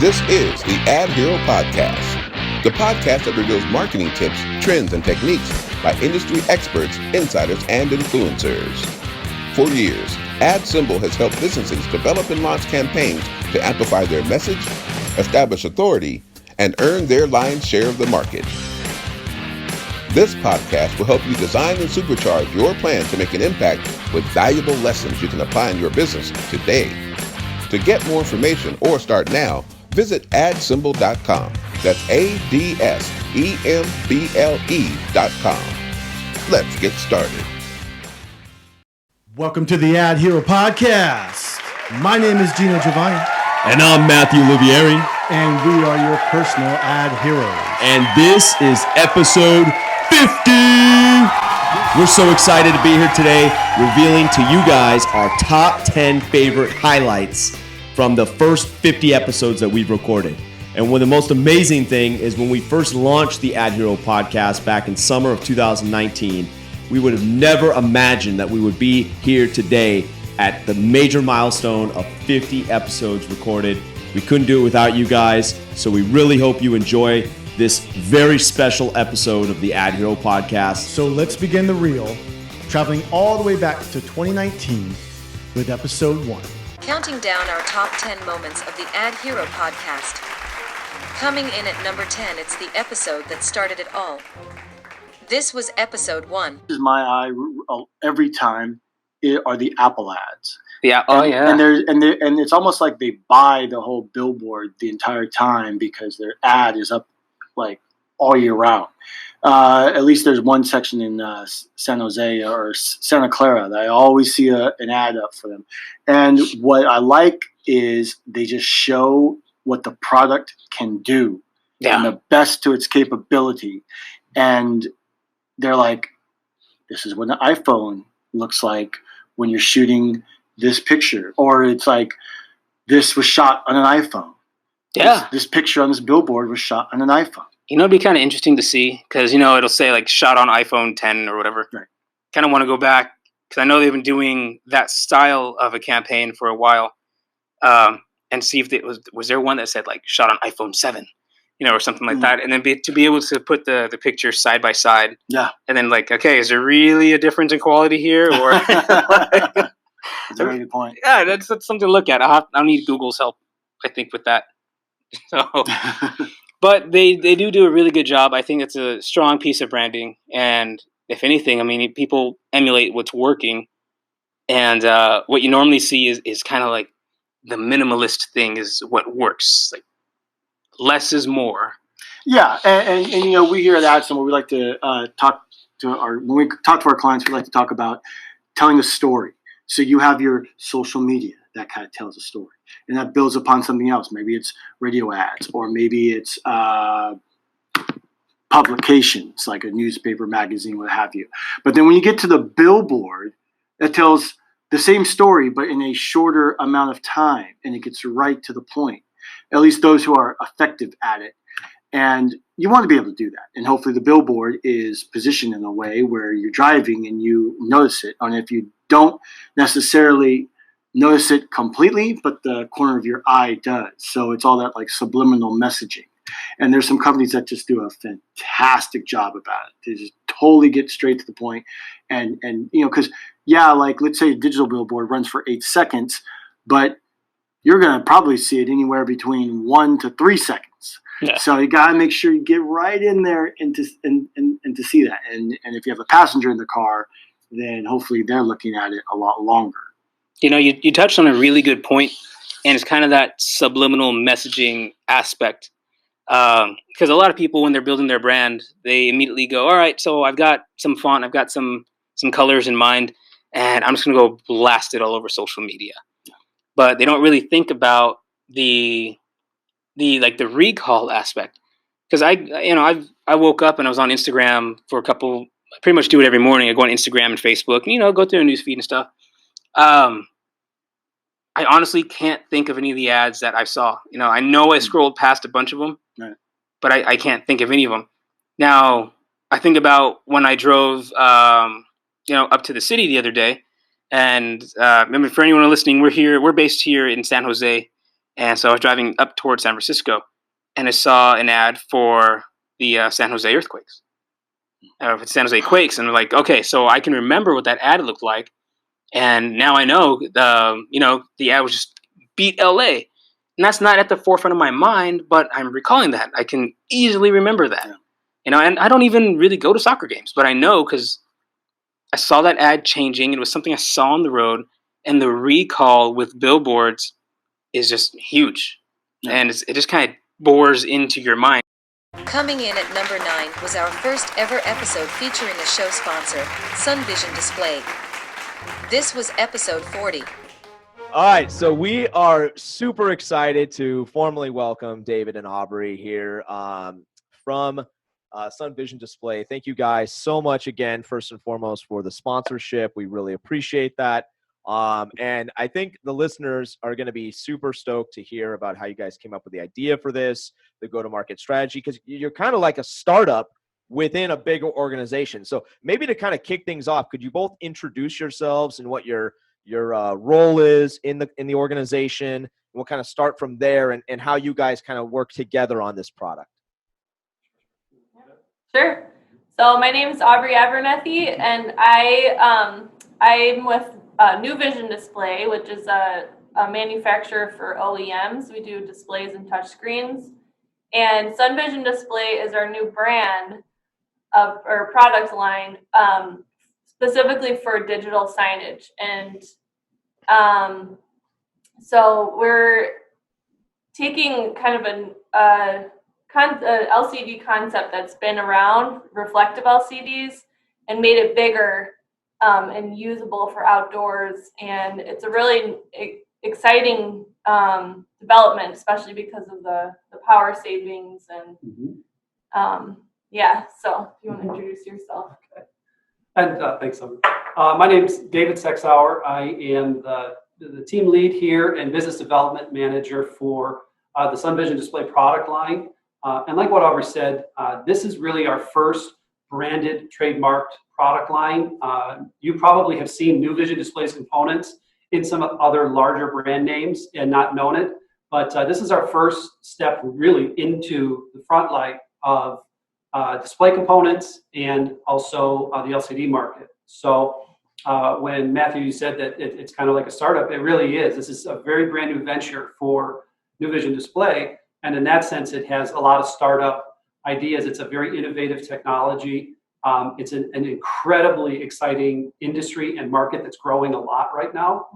This is the AdHero Podcast, the podcast that reveals marketing tips, trends, and techniques by industry experts, insiders, and influencers. For years, AdSymble has helped businesses develop and launch campaigns to amplify their message, establish authority, and earn their lion's share of the market. This podcast will help you design and supercharge your plan to make an impact with valuable lessons you can apply in your business today. To get more information or start now, visit adsymbol.com. That's AdSemble.com. Let's get started. Welcome to the AdHero Podcast. My name is Geno, Giovanni. And I'm Matthew Olivieri. And we are your personal AdHeroes. And this is episode 50. We're so excited to be here today, revealing to you guys our top 10 favorite highlights from the first 50 episodes that we've recorded. And one of the most amazing thing is when we first launched the AdHero Podcast back in summer of 2019, we would have never imagined that we would be here today at the major milestone of 50 episodes recorded. We couldn't do it without you guys, so we really hope you enjoy this very special episode of the AdHero Podcast. So let's begin the reel, traveling all the way back to 2019 with episode 1. Counting down our top 10 moments of the AdHero Podcast. Coming in at number 10, it's the episode that started it all. This was episode 1. This is my eye every time are the Apple ads. Yeah. Oh, yeah. And it's almost like they buy the whole billboard the entire time because their ad is up like all year round. At least there's one section in San Jose or Santa Clara that I always see an ad up for them. And what I like is they just show what the product can do and the best to its capability. And they're like, this is what an iPhone looks like when you're shooting this picture. Or it's like, this was shot on an iPhone. Yeah. This picture on this billboard was shot on an iPhone. You know, it'd be kind of interesting to see because, you know, it'll say like shot on iPhone 10 or whatever. Right. Kind of want to go back because I know they've been doing that style of a campaign for a while and see if it was there one that said like shot on iPhone 7, you know, or something like that. And then to be able to put the pictures side by side. Yeah. And then like, okay, is there really a difference in quality here? Or That's a very good point. Yeah, that's something to look at. I'll need Google's help, I think, with that. So, but they do a really good job. I think it's a strong piece of branding. And if anything, I mean, people emulate what's working. And what you normally see is kind of like the minimalist thing is what works. Like less is more. Yeah. And you know, we here at AdSymble, we like to when we talk to our clients, we like to talk about telling a story. So you have your social media that kind of tells a story. And that builds upon something else. Maybe it's radio ads, or maybe it's publications like a newspaper, magazine, what have you. But then when you get to the billboard, it tells the same story, but in a shorter amount of time, and it gets right to the point. At least those who are effective at it. And you want to be able to do that. And hopefully the billboard is positioned in a way where you're driving and you notice it. And if you don't necessarily notice it completely, but the corner of your eye does. So it's all that like subliminal messaging. And there's some companies that just do a fantastic job about it. They just totally get straight to the point. And you know, because like let's say a digital billboard runs for 8 seconds, but you're going to probably see it anywhere between 1 to 3 seconds. Yeah. So you got to make sure you get right in there and to see that. And if you have a passenger in the car, then hopefully they're looking at it a lot longer. You know, you touched on a really good point, and it's kind of that subliminal messaging aspect. Because a lot of people, when they're building their brand, they immediately go, all right, so I've got some font, I've got some colors in mind, and I'm just going to go blast it all over social media. Yeah. But they don't really think about the recall aspect. Because I woke up and I was on Instagram for I pretty much do it every morning. I go on Instagram and Facebook, and, you know, go through a newsfeed and stuff. I honestly can't think of any of the ads that I saw. You know I scrolled past a bunch of them, right, but I can't think of any of them. Now, I think about when I drove, up to the city the other day, and remember, for anyone listening, we're based here in San Jose, And so I was driving up towards San Francisco, and I saw an ad for the San Jose Earthquakes, for San Jose Quakes, and I'm like, okay, so I can remember what that ad looked like, and now I know, the ad was just beat LA, and that's not at the forefront of my mind, but I'm recalling that. I can easily remember that, and I don't even really go to soccer games, but I know because I saw that ad changing. It was something I saw on the road, and the recall with billboards is just huge, and it just kind of bores into your mind. Coming in at number 9 was our first ever episode featuring a show sponsor, Sun Vision Display. This was episode 40. All right, so we are super excited to formally welcome David and Aubrey here from Sun Vision Display. Thank you guys so much again, first and foremost, for the sponsorship. We really appreciate that. And I think the listeners are going to be super stoked to hear about how you guys came up with the idea for this, the go-to-market strategy, because you're kind of like a startup within a bigger organization. So maybe to kind of kick things off, could you both introduce yourselves and what your role is in the organization? And we'll kind of start from there and how you guys kind of work together on this product. Sure. So my name is Aubrey Abernethy, and I'm with New Vision Display, which is a manufacturer for OEMs. We do displays and touchscreens. And Sun Vision Display is our new brand of our product line, specifically for digital signage. And so we're taking kind of an LCD concept that's been around, reflective LCDs, and made it bigger and usable for outdoors. And it's a really exciting development, especially because of the power savings. And so if you want to introduce yourself. Okay. And thanks, Summer. My name's David Sexauer. I am the team lead here and business development manager for the Sun Vision Display product line. And like what Aubrey said, this is really our first branded, trademarked product line. You probably have seen New Vision Displays components in some other larger brand names and not known it. But this is our first step really into the front light of display components and also the LCD market. So when Matthew said that it's kind of like a startup, it really is. This is a very brand new venture for New Vision Display. And in that sense, it has a lot of startup ideas. It's a very innovative technology. It's an incredibly exciting industry and market that's growing a lot right now.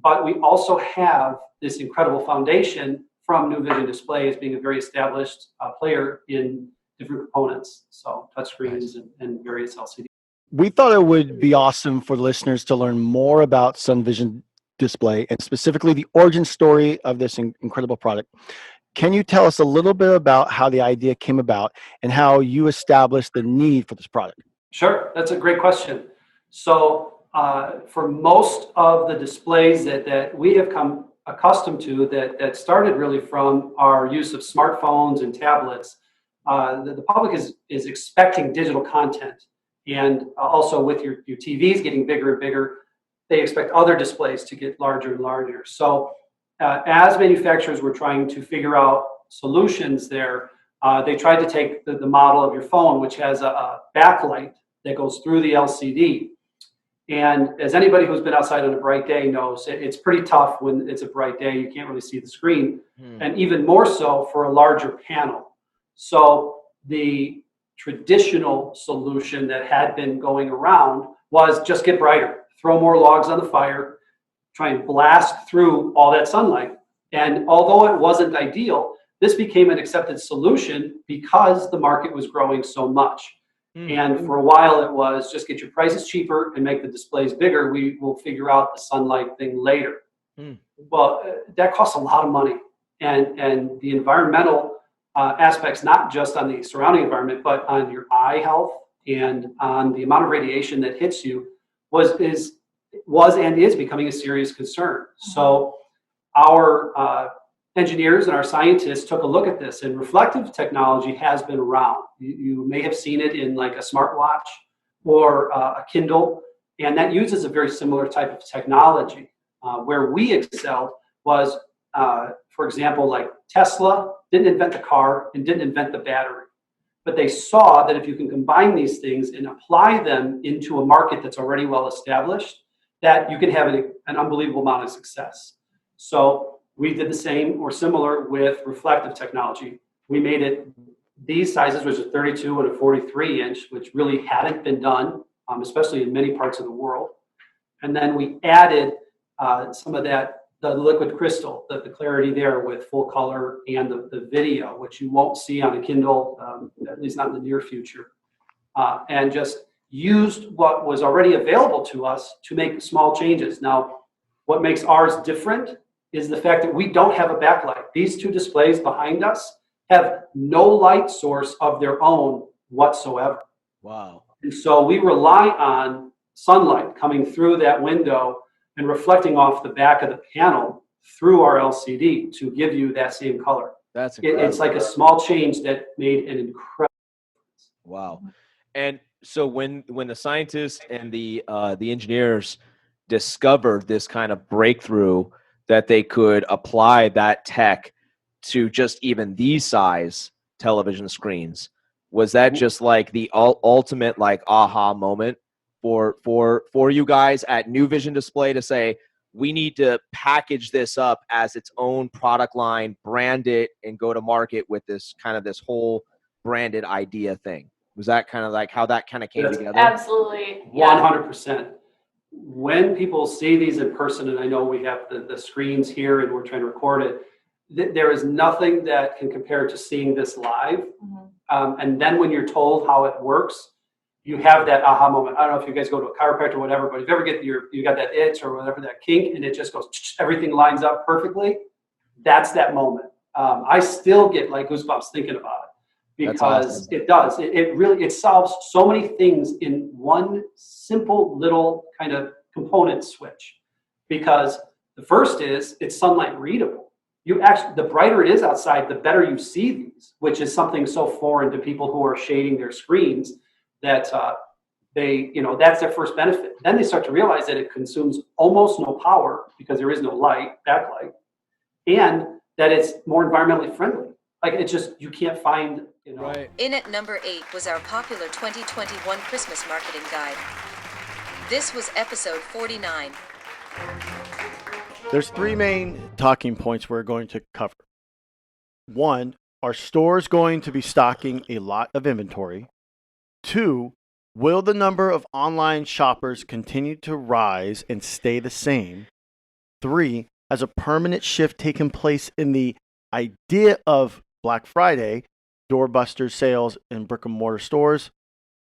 But we also have this incredible foundation from New Vision Display as being a very established player in different components. So touchscreens and various LCDs. We thought it would be awesome for the listeners to learn more about Sun Vision Display and specifically the origin story of this incredible product. Can you tell us a little bit about how the idea came about and how you established the need for this product? Sure, that's a great question. So for most of the displays that we have come accustomed to that started really from our use of smartphones and tablets, the public is expecting digital content. And also with your TVs getting bigger and bigger, they expect other displays to get larger and larger. So as manufacturers were trying to figure out solutions there, they tried to take the model of your phone, which has a backlight that goes through the LCD. And as anybody who's been outside on a bright day knows, it's pretty tough when it's a bright day. You can't really see the screen. And even more so for a larger panel. So the traditional solution that had been going around was just get brighter, throw more logs on the fire, try and blast through all that sunlight. And although it wasn't ideal, this became an accepted solution because the market was growing so much. And for a while it was just get your prices cheaper and make the displays bigger. We will figure out the sunlight thing later. Well, that costs a lot of money. And the environmental aspects, not just on the surrounding environment, but on your eye health and on the amount of radiation that hits you was and is becoming a serious concern. So our engineers and our scientists took a look at this, and reflective technology has been around. You may have seen it in like a smartwatch or a Kindle, and that uses a very similar type of technology. Where we excelled was for example, like Tesla didn't invent the car and didn't invent the battery, but they saw that if you can combine these things and apply them into a market that's already well established, that you can have an unbelievable amount of success. So we did the same or similar with reflective technology. We made it these sizes, which is 32 and a 43 inch, which really hadn't been done, especially in many parts of the world. And then we added some of that, the liquid crystal, the clarity there with full color and the video, which you won't see on a Kindle, at least not in the near future. And just used what was already available to us to make small changes. Now, what makes ours different is the fact that we don't have a backlight. These two displays behind us have no light source of their own whatsoever. Wow. And so we rely on sunlight coming through that window and reflecting off the back of the panel through our LCD to give you that same color. That's incredible. It's like a small change that made an incredible difference. Wow. And so when the scientists and the engineers discovered this kind of breakthrough that they could apply that tech to just even these size television screens, was that just like the ultimate like aha moment for you guys at New Vision Display to say, we need to package this up as its own product line, brand it, and go to market with this whole branded idea thing? Was that kind of like how that kind of came together? Absolutely. Yeah. 100%. When people see these in person, and I know we have the screens here and we're trying to record it, there is nothing that can compare to seeing this live. Mm-hmm. And then when you're told how it works, you have that aha moment. I don't know if you guys go to a chiropractor or whatever, but if you ever get you got that itch or whatever, that kink, and it just goes, everything lines up perfectly, that's that moment. I still get like goosebumps thinking about it. Because awesome. It does. It solves so many things in one simple little kind of component switch. Because the first is it's sunlight readable. The brighter it is outside, the better you see these, which is something so foreign to people who are shading their screens that that's their first benefit. Then they start to realize that it consumes almost no power because there is no backlight, and that it's more environmentally friendly. Like it's just, you can't find, Right. In at number 8 was our popular 2021 Christmas marketing guide. This was episode 49. There's 3 main talking points we're going to cover. 1, are stores going to be stocking a lot of inventory? 2, will the number of online shoppers continue to rise and stay the same? 3, has a permanent shift taken place in the idea of Black Friday, doorbuster sales in brick and mortar stores?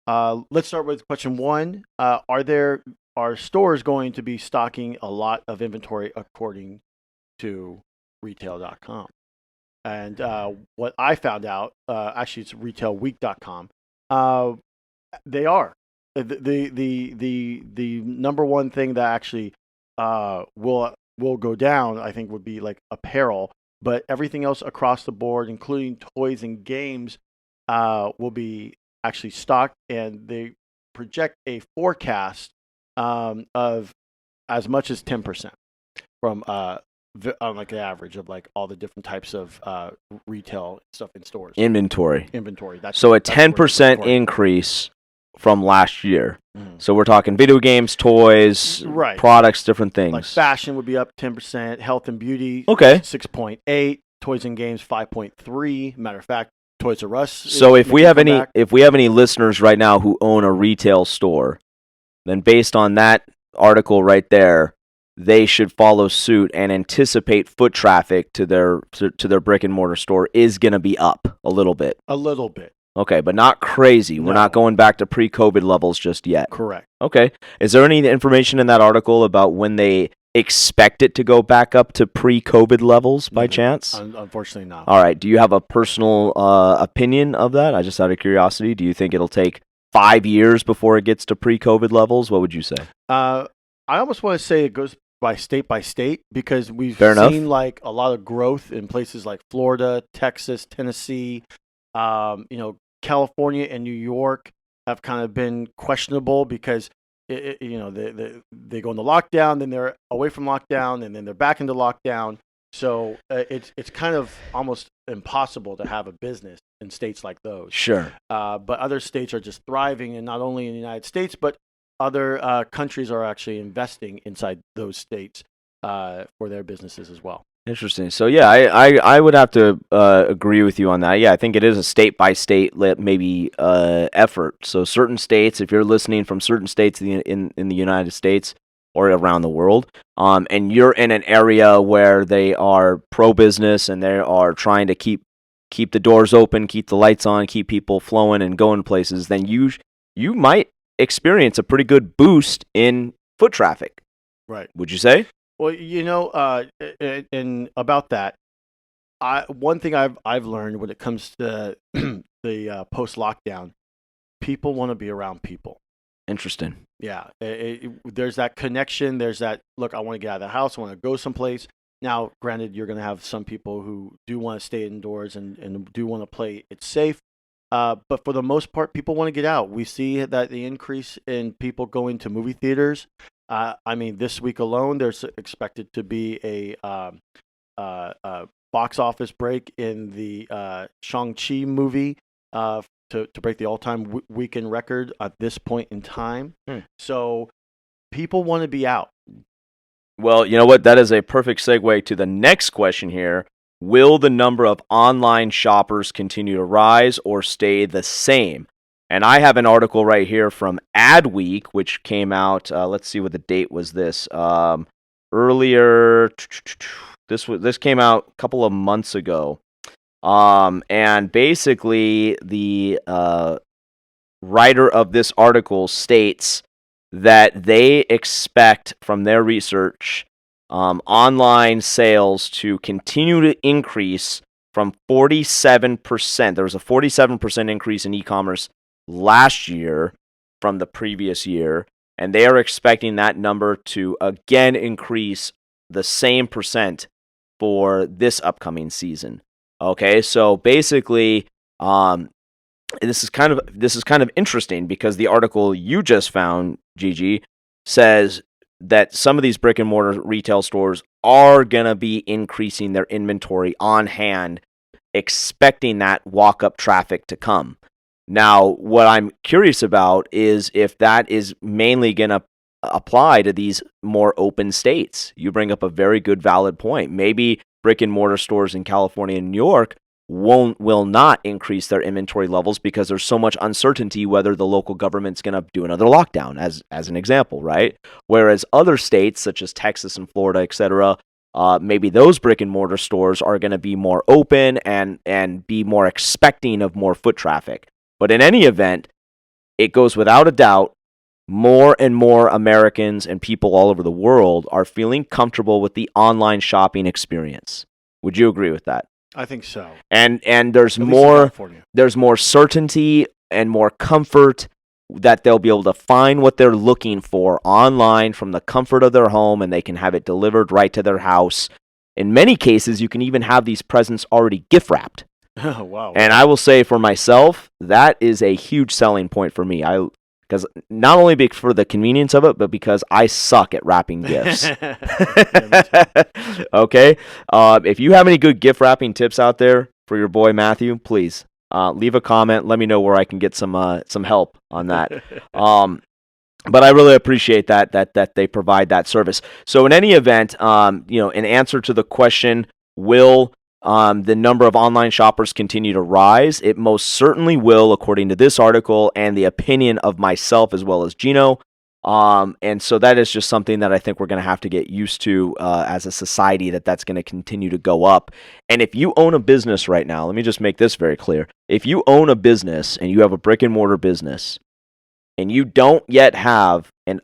Let's start with question 1. Are stores going to be stocking a lot of inventory according to retail.com? And what I found out, actually it's retailweek.com, they are. The number one thing that actually will go down, I think, would be like apparel. But everything else across the board, including toys and games, will be actually stocked, and they project a forecast of as much as 10% from on like the average of like all the different types of retail stuff in stores. Inventory. So a 10% increase from last year. Mm-hmm. So we're talking video games, toys, right, products, different things. Like fashion would be up 10%, health and beauty 6.8, toys and games 5.3. Matter of fact, Toys R Us. So if we have any listeners right now who own a retail store, then based on that article right there, they should follow suit and anticipate foot traffic to their brick and mortar store is going to be up a little bit. A little bit. Okay, but not crazy. No. We're not going back to pre-COVID levels just yet. Correct. Okay. Is there any information in that article about when they expect it to go back up to pre-COVID levels by chance? Unfortunately not. All right. Do you have a personal opinion of that? I just out of curiosity, do you think it'll take 5 years before it gets to pre-COVID levels? What would you say? I almost want to say it goes by state because we've seen like a lot of growth in places like Florida, Texas, Tennessee, California and New York have kind of been questionable because they go into lockdown, then they're away from lockdown, and then they're back into lockdown. So it's kind of almost impossible to have a business in states like those. Sure. But other states are just thriving, and not only in the United States, but other countries are actually investing inside those states for their businesses as well. Interesting. So yeah, I would have to agree with you on that. Yeah, I think it is a state by state maybe effort. So certain states, if you're listening from certain states in the United States or around the world, and you're in an area where they are pro business and they are trying to keep the doors open, keep the lights on, keep people flowing and going places, then you might experience a pretty good boost in foot traffic. Right. Would you say? Well, and about that, one thing I've learned when it comes to the post lockdown, people want to be around people. Interesting. Yeah, there's that connection. There's that look. I want to get out of the house. I want to go someplace. Now, granted, you're going to have some people who do want to stay indoors and do want to play it safe. But for the most part, people want to get out. We see that the increase in people going to movie theaters. I mean, this week alone, there's expected to be a box office break in the Shang-Chi movie to break the all-time weekend record at this point in time. So people want to be out. Well, you know what? That is a perfect segue to the next question here. Will the number of online shoppers continue to rise or stay the same? And I have an article right here from Adweek, which came out, let's see what the date was this. Earlier, this came out a couple of months ago. And basically, the writer of this article states that they expect from their research online sales to continue to increase from 47%. There was a 47% increase in e-commerce last year from the previous year, and they are expecting that number to again increase the same percent for this upcoming season. Okay, so basically, this is kind of interesting because the article you just found, Gigi, says that some of these brick and mortar retail stores are gonna be increasing their inventory on hand, expecting that walk-up traffic to come. Now, what I'm curious about is if that is mainly going to apply to these more open states. You bring up a very good, valid point. Maybe brick and mortar stores in California and New York will not increase their inventory levels because there's so much uncertainty whether the local government's going to do another lockdown, as an example, right? Whereas other states, such as Texas and Florida, etc., maybe those brick and mortar stores are going to be more open and be more expecting of more foot traffic. But in any event, it goes without a doubt, more and more Americans and people all over the world are feeling comfortable with the online shopping experience. Would you agree with that? I think so. And there's more certainty and more comfort that they'll be able to find what they're looking for online from the comfort of their home, and they can have it delivered right to their house. In many cases, you can even have these presents already gift wrapped. Oh, wow. And I will say for myself, that is a huge selling point for me. Because not only for the convenience of it, but because I suck at wrapping gifts. Okay? If you have any good gift wrapping tips out there for your boy Matthew, please leave a comment. Let me know where I can get some help on that. But I really appreciate that they provide that service. So in any event, in answer to the question, will the number of online shoppers continue to rise? It most certainly will, according to this article and the opinion of myself as well as Geno. And so that is just something that I think we're going to have to get used to as a society, that's going to continue to go up. And if you own a business right now, let me just make this very clear. If you own a business and you have a brick and mortar business and you don't yet have an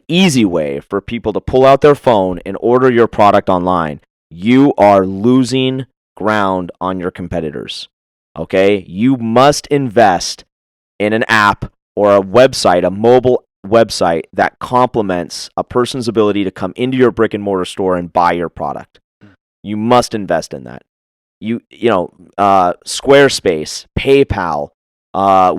easy way for people to pull out their phone and order your product online, you are losing ground on your competitors, okay? You must invest in an app or a website, a mobile website that complements a person's ability to come into your brick and mortar store and buy your product. You must invest in that. Squarespace, PayPal,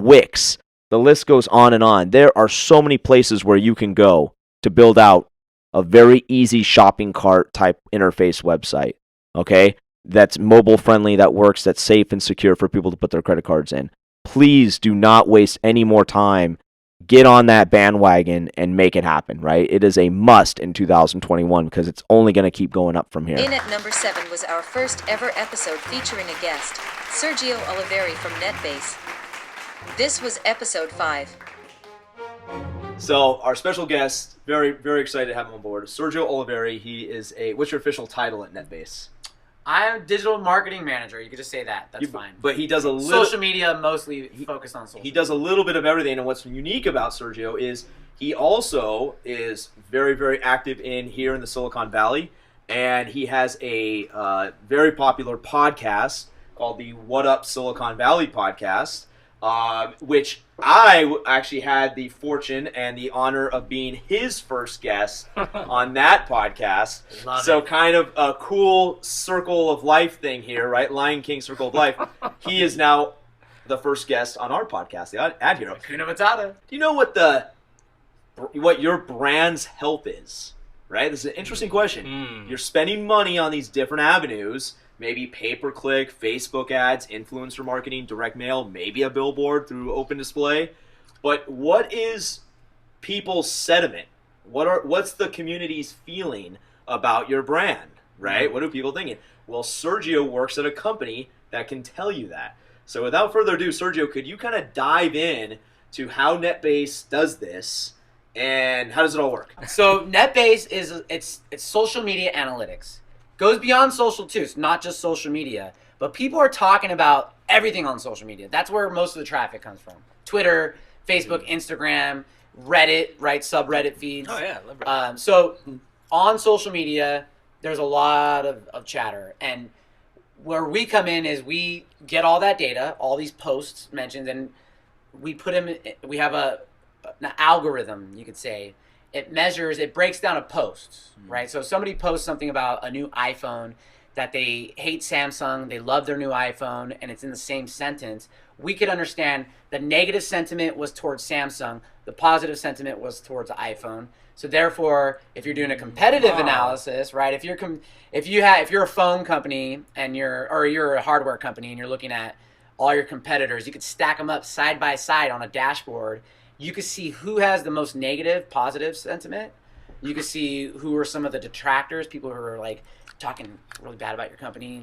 Wix, the list goes on and on. There are so many places where you can go to build out a very easy shopping cart type interface website. okay, that's mobile friendly, that works, that's safe and secure for people to put their credit cards in. Please do not waste any more time. Get on that bandwagon and make it happen, right? It is a must in 2021 because it's only going to keep going up from here. In at number 7 was our first ever episode featuring a guest, Sergio Olivieri from NetBase. This was episode 5. So our special guest, very, very excited to have him on board, Sergio Olivieri. He is what's your official title at NetBase? I'm digital marketing manager. You could just say that. That's fine. But he does a little... Social media, mostly focused on social He does a little bit of everything, and what's unique about Sergio is he also is very, very active here in the Silicon Valley, and he has a very popular podcast called the What Up Silicon Valley podcast, which I actually had the fortune and the honor of being his first guest on that podcast. So kind of a cool circle of life thing here, right? Lion King circle of life. He is now the first guest on our podcast, the AdHero. Kuna Matata. Do you know what your brand's health is? Right? This is an interesting question. You're spending money on these different avenues. Maybe pay-per-click, Facebook ads, influencer marketing, direct mail, maybe a billboard through open display. But what is people's sentiment? What's the community's feeling about your brand, right? What are people thinking? Well, Sergio works at a company that can tell you that. So without further ado, Sergio, could you kind of dive in to how NetBase does this and how does it all work? So NetBase it's social media analytics. Goes beyond social too. It's not just social media, but people are talking about everything on social media. That's where most of the traffic comes from. Twitter, Facebook, Instagram, Reddit, right? Subreddit feeds. Oh yeah, I love Reddit. So on social media, there's a lot of chatter, and where we come in is we get all that data, all these posts mentioned, and we put them. We have an algorithm, you could say. It breaks down a post, right? So if somebody posts something about a new iPhone, that they hate Samsung, they love their new iPhone, and it's in the same sentence, we could understand the negative sentiment was towards Samsung, the positive sentiment was towards the iPhone. So therefore, if you're doing a competitive analysis, right? If you're a phone company and you're a hardware company and you're looking at all your competitors, you could stack them up side by side on a dashboard. You can see who has the most negative, positive sentiment. You can see who are some of the detractors, people who are like talking really bad about your company.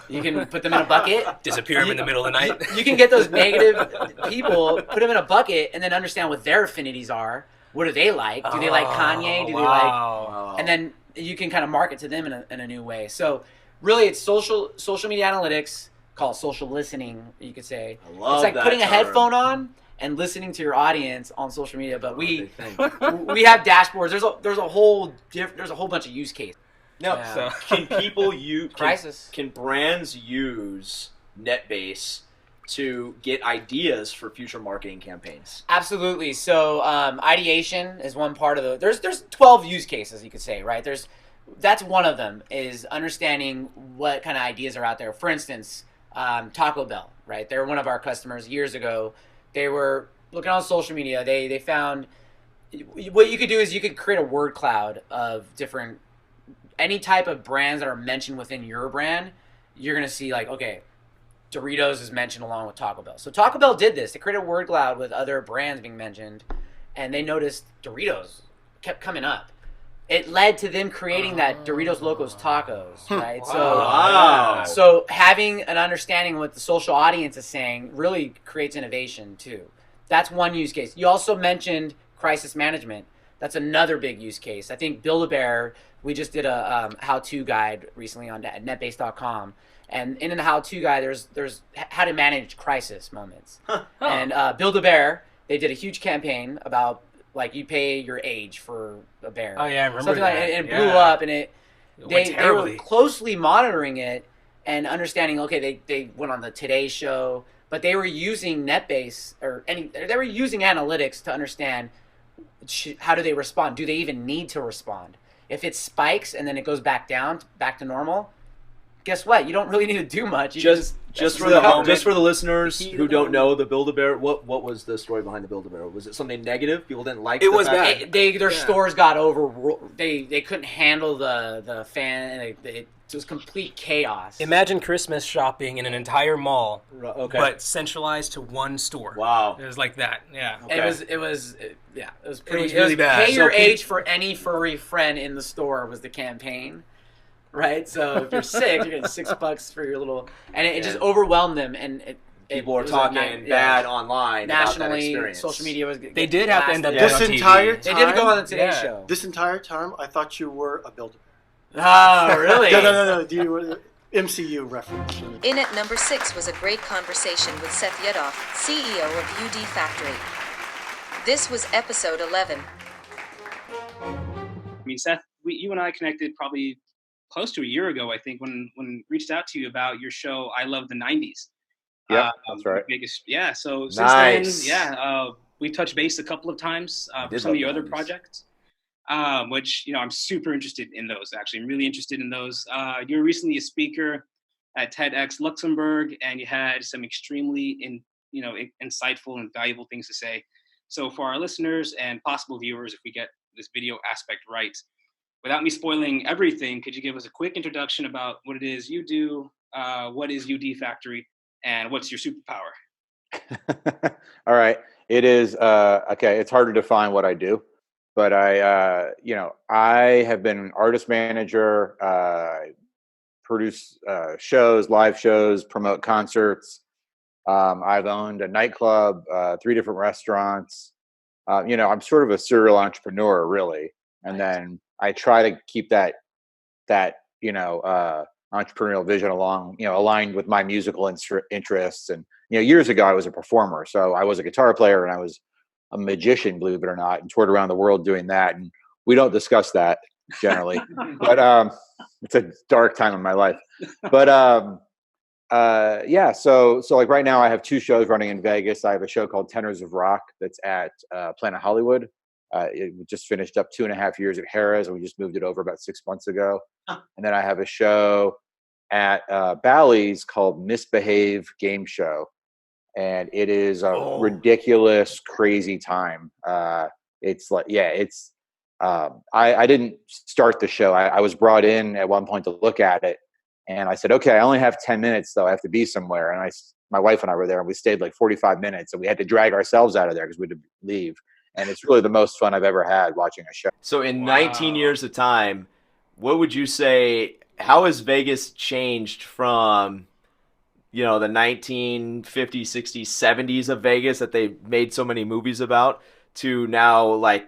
You can put them in a bucket. Disappear them in the middle of the night. You can get those negative people, put them in a bucket, and then understand what their affinities are. What do they like? Do they like Kanye? Do they like? And then you can kind of market to them in a new way. So really, it's social media analytics, called social listening. You could say I love it's like that putting a term. headphone on and listening to your audience on social media, but we have dashboards. There's a whole bunch of use cases. No, Yeah. can people Crisis. Can brands use NetBase to get ideas for future marketing campaigns? Absolutely. So ideation is one part of the. There's 12 use cases you could say, right? That's one of them is understanding what kind of ideas are out there. For instance, Taco Bell, right? They're one of our customers years ago. They were looking on social media. They found what you could do is you could create a word cloud of different any type of brands that are mentioned within your brand. You're gonna see like, okay, Doritos is mentioned along with Taco Bell. So Taco Bell did this. They created a word cloud with other brands being mentioned, and they noticed Doritos kept coming up. It led to them creating that Doritos Locos Tacos, right? Wow. So having an understanding of what the social audience is saying really creates innovation too. That's one use case. You also mentioned crisis management. That's another big use case. I think Build-A-Bear, we just did a how-to guide recently on netbase.com. And in the how-to guide, there's how to manage crisis moments. And Build-A-Bear, they did a huge campaign about like you pay your age for a bear. Oh yeah, I remember Something that. like and it blew up, and they were terribly. closely monitoring it and understanding. Okay, they went on the Today Show, but they were using NetBase they were using analytics to understand how do they respond. Do they even need to respond? If it spikes and then it goes back down back to normal, guess what? You don't really need to do much. You just Just for the listeners who don't know the Build-A-Bear, what was the story behind the Build-A-Bear? Was it something negative? People didn't like it? It was bad. Their stores got they couldn't handle the fan. It was complete chaos. Imagine Christmas shopping in an entire mall, but centralized to one store. Wow. It was like that. Yeah. Okay. It was pretty. It was really bad. Pay your age for any furry friend in the store was the campaign. Right, so if you're sick, you're getting $6 for your little, and it just overwhelmed them, and people were talking bad online nationally. About that experience. Social media was. They did have to end up this entire time. They did go on the Today Show. This entire time, I thought you were a Build-A-Bear. Oh, really? No. Do you MCU reference? In at number 6 was a great conversation with Seth Yedoff, CEO of UD Factory. This was episode 11. I mean, Seth, you and I connected probably close to a year ago, I think, when reached out to you about your show, I Love the 90s. Yeah, that's right. So since nice. then, we touched base a couple of times for some of your other projects, which, I'm super interested in those, actually. I'm really interested in those. You were recently a speaker at TEDx Luxembourg, and you had some extremely insightful and valuable things to say. So for our listeners and possible viewers, if we get this video aspect right, without me spoiling everything, could you give us a quick introduction about what it is you do, what is UD Factory, and what's your superpower? All right. It is, it's hard to define what I do, but I have been an artist manager, produce shows, live shows, promote concerts. I've owned a nightclub, 3 different restaurants. I'm sort of a serial entrepreneur, really. And then I try to keep that entrepreneurial vision aligned with my musical interests. And years ago I was a performer, so I was a guitar player and I was a magician, believe it or not, and toured around the world doing that. And we don't discuss that generally, but it's a dark time in my life. But so like right now I have 2 shows running in Vegas. I have a show called Tenors of Rock that's at Planet Hollywood. It just finished up 2.5 years at AdHeroes, and we just moved it over about 6 months ago. And then I have a show at Bally's called Misbehave Game Show, and it is a ridiculous, crazy time. It's like, I didn't start the show. I was brought in at one point to look at it, and I said, okay, I only have 10 minutes, though. I have to be somewhere. And my wife and I were there, and we stayed like 45 minutes, and we had to drag ourselves out of there because we had to leave. And it's really the most fun I've ever had watching a show. So in 19 years of time, what would you say, how has Vegas changed from, the 1950s, 60s, 70s of Vegas that they made so many movies about to now, like,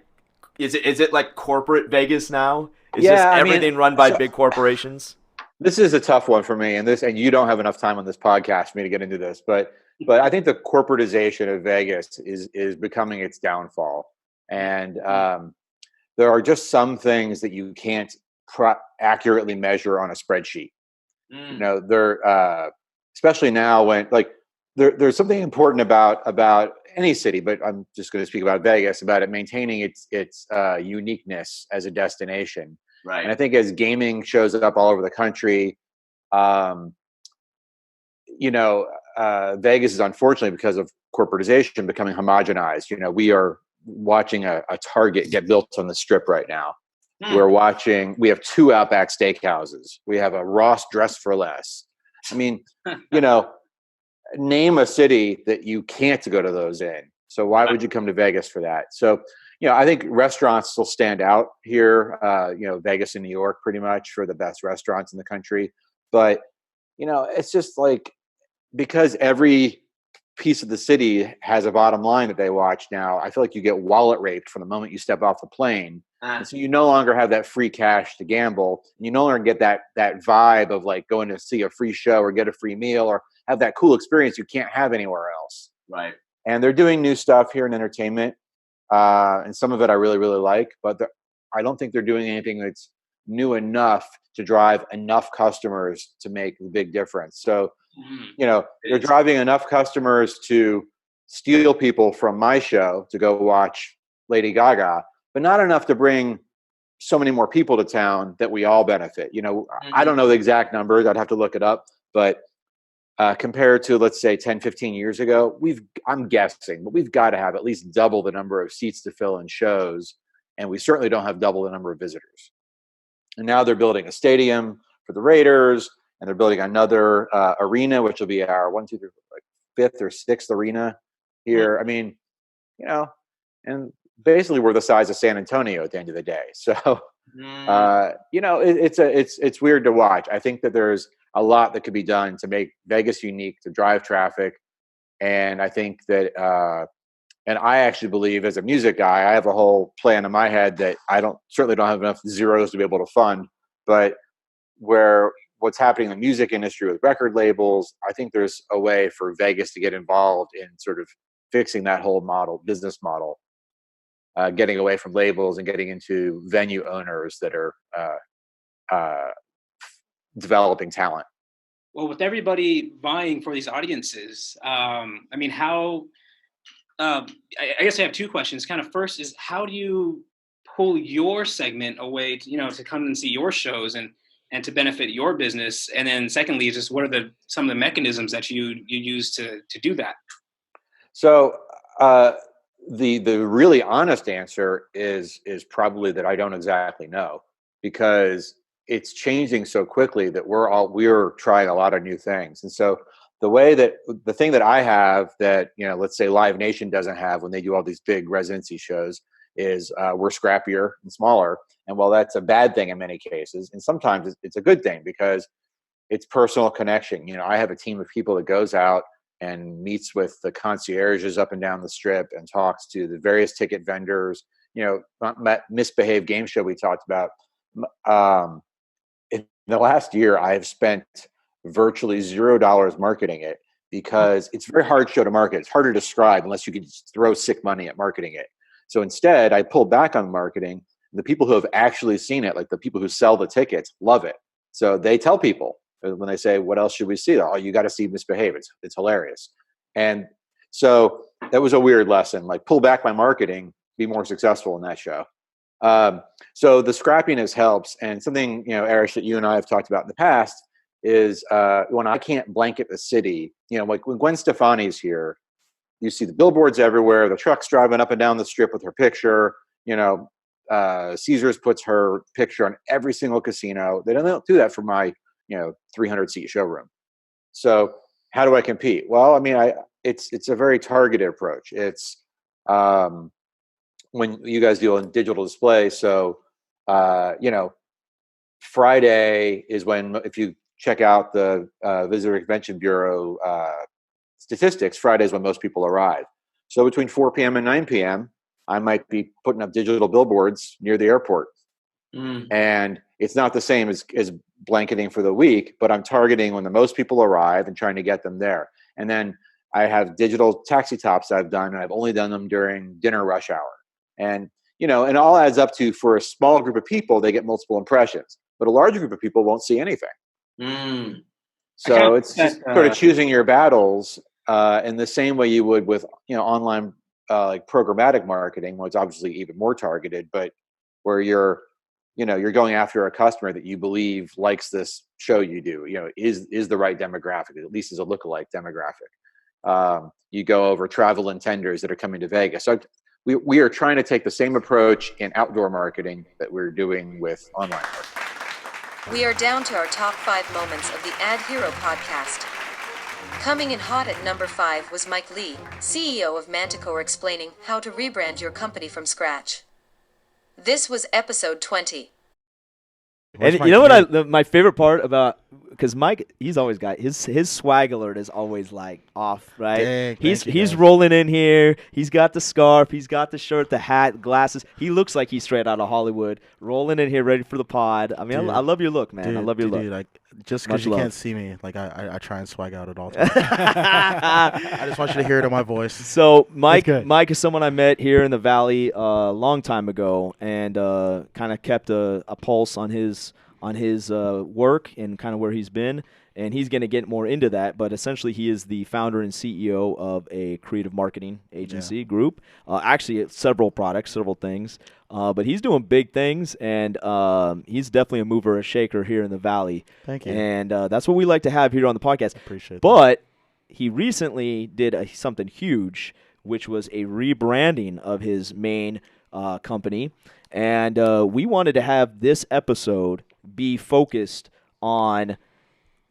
is it like corporate Vegas now? Is this everything run by big corporations? This is a tough one for me, and you don't have enough time on this podcast for me to get into this, but I think the corporatization of Vegas is becoming its downfall. And there are just some things that you can't accurately measure on a spreadsheet. Especially now when there's something important about any city, but I'm just going to speak about Vegas, about it maintaining its uniqueness as a destination. Right. And I think as gaming shows up all over the country, Vegas is unfortunately, because of corporatization, becoming homogenized. We are watching a Target get built on the Strip right now. We have 2 Outback Steakhouses. We have a Ross Dress for Less. I mean, name a city that you can't go to those in. So why would you come to Vegas for that? So, I think restaurants still stand out here, Vegas and New York pretty much for the best restaurants in the country. But, it's just like, because every piece of the city has a bottom line that they watch now, I feel like you get wallet raped from the moment you step off the plane. And so you no longer have that free cash to gamble. You no longer get that vibe of like going to see a free show or get a free meal or have that cool experience you can't have anywhere else. Right. And they're doing new stuff here in entertainment. And some of it I really, really like, but I don't think they're doing anything that's new enough to drive enough customers to make the big difference. So, they're driving enough customers to steal people from my show to go watch Lady Gaga, but not enough to bring so many more people to town that we all benefit. I don't know the exact numbers. I'd have to look it up, but compared to, let's say, 10, 15 years ago, I'm guessing, but we've got to have at least double the number of seats to fill in shows. And we certainly don't have double the number of visitors. And now they're building a stadium for the Raiders, and they're building another arena, which will be our fifth or sixth arena here. I mean, and basically we're the size of San Antonio at the end of the day. So, it's weird to watch. I think that there's a lot that could be done to make Vegas unique, to drive traffic. And I think that, and I actually believe, as a music guy, I have a whole plan in my head that certainly don't have enough zeros to be able to fund, but what's happening in the music industry with record labels, I think there's a way for Vegas to get involved in sort of fixing that whole business model, getting away from labels and getting into venue owners that are developing talent. Well, with everybody vying for these audiences, I guess I have two questions. Kind of first is, how do you pull your segment away to come and see your shows and to benefit your business? And then secondly, is just what are some of the mechanisms that you use to do that? So the really honest answer is probably that I don't exactly know, because it's changing so quickly that we're trying a lot of new things. And so the thing that I have that, let's say Live Nation doesn't have when they do all these big residency shows is we're scrappier and smaller. And while that's a bad thing in many cases, and sometimes it's a good thing because it's personal connection. I have a team of people that goes out and meets with the concierges up and down the strip and talks to the various ticket vendors. That Misbehaved game show we talked about. In the last year, I've spent virtually $0 marketing it because it's a very hard show to market. It's hard to describe unless you can just throw sick money at marketing it. So instead, I pulled back on marketing. The people who have actually seen it, like the people who sell the tickets, love it. So they tell people when they say, "What else should we see?" "Oh, you got to see Misbehave. It's hilarious." And so that was a weird lesson. Like, pull back my marketing, be more successful in that show. So the scrappiness helps. And something, Eric, that you and I have talked about in the past is when I can't blanket the city, like when Gwen Stefani's here, you see the billboards everywhere, the trucks driving up and down the strip with her picture. Caesars puts her picture on every single casino. They don't do that for my 300-seat showroom. So how do I compete? Well, it's a very targeted approach. It's when you guys deal in digital display. So, Friday is when, if you check out the Visitor Convention Bureau statistics, Friday is when most people arrive. So between 4 p.m. and 9 p.m., I might be putting up digital billboards near the airport. And it's not the same as blanketing for the week, but I'm targeting when the most people arrive and trying to get them there. And then I have digital taxi tops I've done, and I've only done them during dinner rush hour. And, and it all adds up to, for a small group of people, they get multiple impressions, but a larger group of people won't see anything. So it's just sort of choosing your battles in the same way you would with, online like programmatic marketing, where it's obviously even more targeted, but where you're going after a customer that you believe likes this show you do, is the right demographic, at least as a lookalike demographic. You go over travel intenders that are coming to Vegas. So we are trying to take the same approach in outdoor marketing that we're doing with online marketing. We are down to our top 5 moments of the AdHero Podcast. Coming in hot at number 5 was Mike Lee, CEO of Manticore, explaining how to rebrand your company from scratch. This was episode 20. And you know what my favorite part about, because Mike, he's always got his swag alert is always like off, right? He's rolling in here. He's got the scarf. He's got the shirt, the hat, glasses. He looks like he's straight out of Hollywood, rolling in here, ready for the pod. I mean, I love your look, man. I love your look. Dude, like, just because you can't see me, like I try and swag out at all times. I just want you to hear it in my voice. So Mike is someone I met here in the Valley a long time ago, and kind of kept a pulse on his work and kind of where he's been. and he's going to get more into that. But essentially, he is the founder and CEO of a creative marketing agency group. Actually, it's several products, several things. But he's doing big things, and he's definitely a mover, a shaker here in the Valley. Thank you. And that's what we like to have here on the podcast. Appreciate that. But he recently did something huge, which was a rebranding of his main company. And we wanted to have this episode be focused on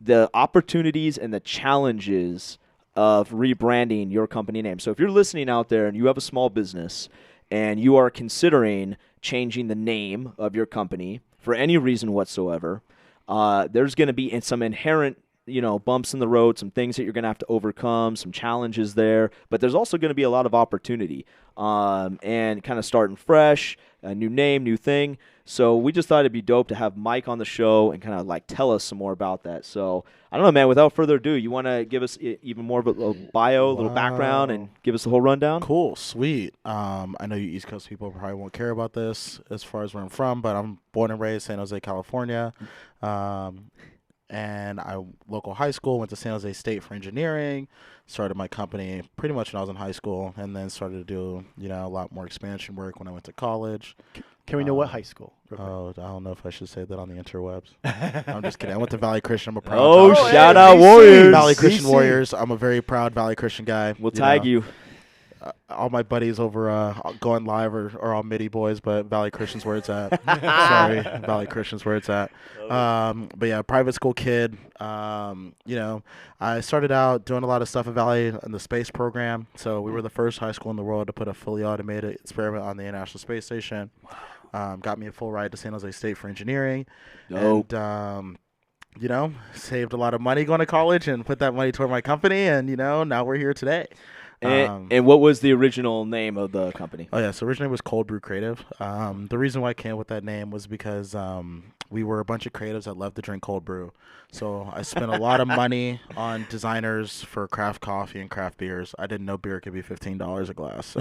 the opportunities and the challenges of rebranding your company name. So if you're listening out there and you have a small business and you are considering changing the name of your company for any reason whatsoever, there's going to be some inherent bumps in the road, some things that you're going to have to overcome, some challenges there, but there's also going to be a lot of opportunity and kind of starting fresh, a new name, new thing. So we just thought it'd be dope to have Mike on the show and kind of like tell us some more about that. So I don't know, man, without further ado, you want to give us even more of a little bio, a little background, and give us the whole rundown? Cool, sweet. I know you East Coast people probably won't care about this as far as where I'm from, but I'm born and raised San Jose, California. And I local high school, went to San Jose State for engineering, started my company pretty much when I was in high school, and then started to do, a lot more expansion work when I went to college. Can we know what high school? Oh, I don't know if I should say that on the interwebs. I'm just kidding. I went to Valley Christian. I'm a proud shout out Warriors. Valley Christian Warriors. I'm a very proud Valley Christian guy. We'll tag you. All my buddies over going live are all MIDI boys, but Valley Christian's where it's at. Sorry, Valley Christian's where it's at. But yeah, private school kid. I started out doing a lot of stuff at Valley in the space program. So we were the first high school in the world to put a fully automated experiment on the International Space Station. Got me a full ride to San Jose State for engineering. Dope. And, saved a lot of money going to college and put that money toward my company. And, now we're here today. And what was the original name of the company? Oh, yeah. So originally it was Cold Brew Creative. The reason why I came with that name was because we were a bunch of creatives that loved to drink cold brew. So I spent a lot of money on designers for craft coffee and craft beers. I didn't know beer could be $15 a glass. So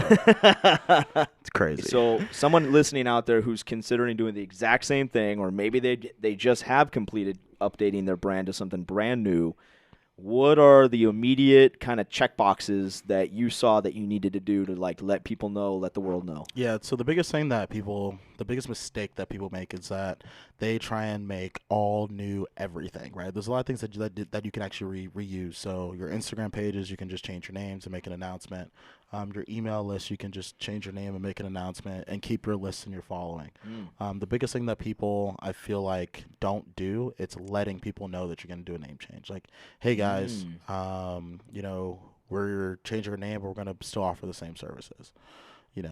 it's crazy. So someone listening out there who's considering doing the exact same thing, or maybe they just have completed updating their brand to something brand new, what are the immediate kind of check boxes that you saw that you needed to do to let people know, let the world know? Yeah, so the biggest mistake that people make is that they try and make all new everything, right? There's a lot of things that you can actually reuse. So your Instagram pages, you can just change your names and make an announcement. Your email list, you can just change your name and make an announcement and keep your list and your following. The biggest thing that people, I feel like, don't do, it's letting people know that you're going to do a name change. Like, hey guys, we're changing our name, but we're going to still offer the same services.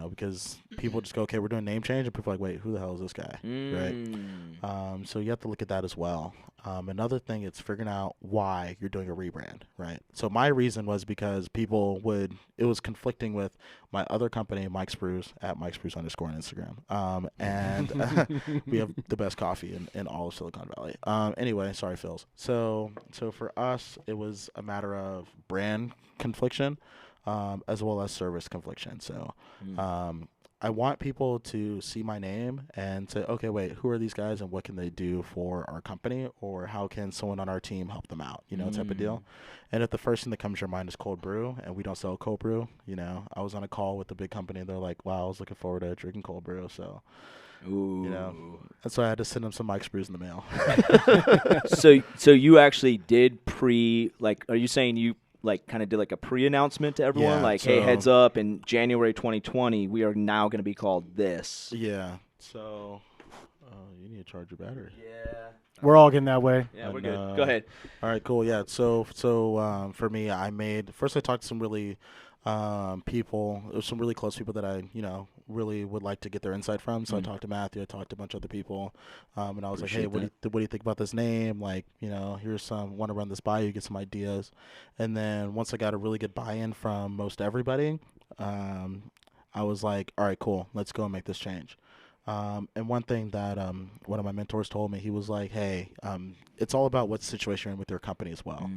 Because people just go, okay, we're doing name change, and people are like, wait, who the hell is this guy, right? So you have to look at that as well. Another thing is figuring out why you're doing a rebrand, right? So my reason was because it was conflicting with my other company, Mike's Brews, at Mike's Brews _ on Instagram. And we have the best coffee in all of Silicon Valley. Anyway, sorry, Phils. So for us, it was a matter of brand confliction. As well as service confliction. So I want people to see my name and say, okay, wait, who are these guys and what can they do for our company, or how can someone on our team help them out, type of deal. And if the first thing that comes to your mind is cold brew and we don't sell cold brew, I was on a call with a big company. They're like, wow, I was looking forward to drinking cold brew. So, and so I had to send them some Mike's Brews in the mail. So you actually did are you saying you kind of did a pre-announcement to everyone, hey, heads up, in January 2020 we are now going to be called this? Yeah. So you need to charge your battery. Yeah, we're all getting that way. Yeah, we're good. Go ahead. All right, cool. Yeah. So for me, I talked to some really people. There was some really close people that I really would like to get their insight from. So I talked to Matthew, I talked to a bunch of other people, and I was like, hey, what do you think about this name? Here's some, want to run this by you, get some ideas. And then once I got a really good buy-in from most everybody, I was like, all right, cool, let's go and make this change. And one thing that one of my mentors told me, he was like, hey, it's all about what situation you're in with your company as well,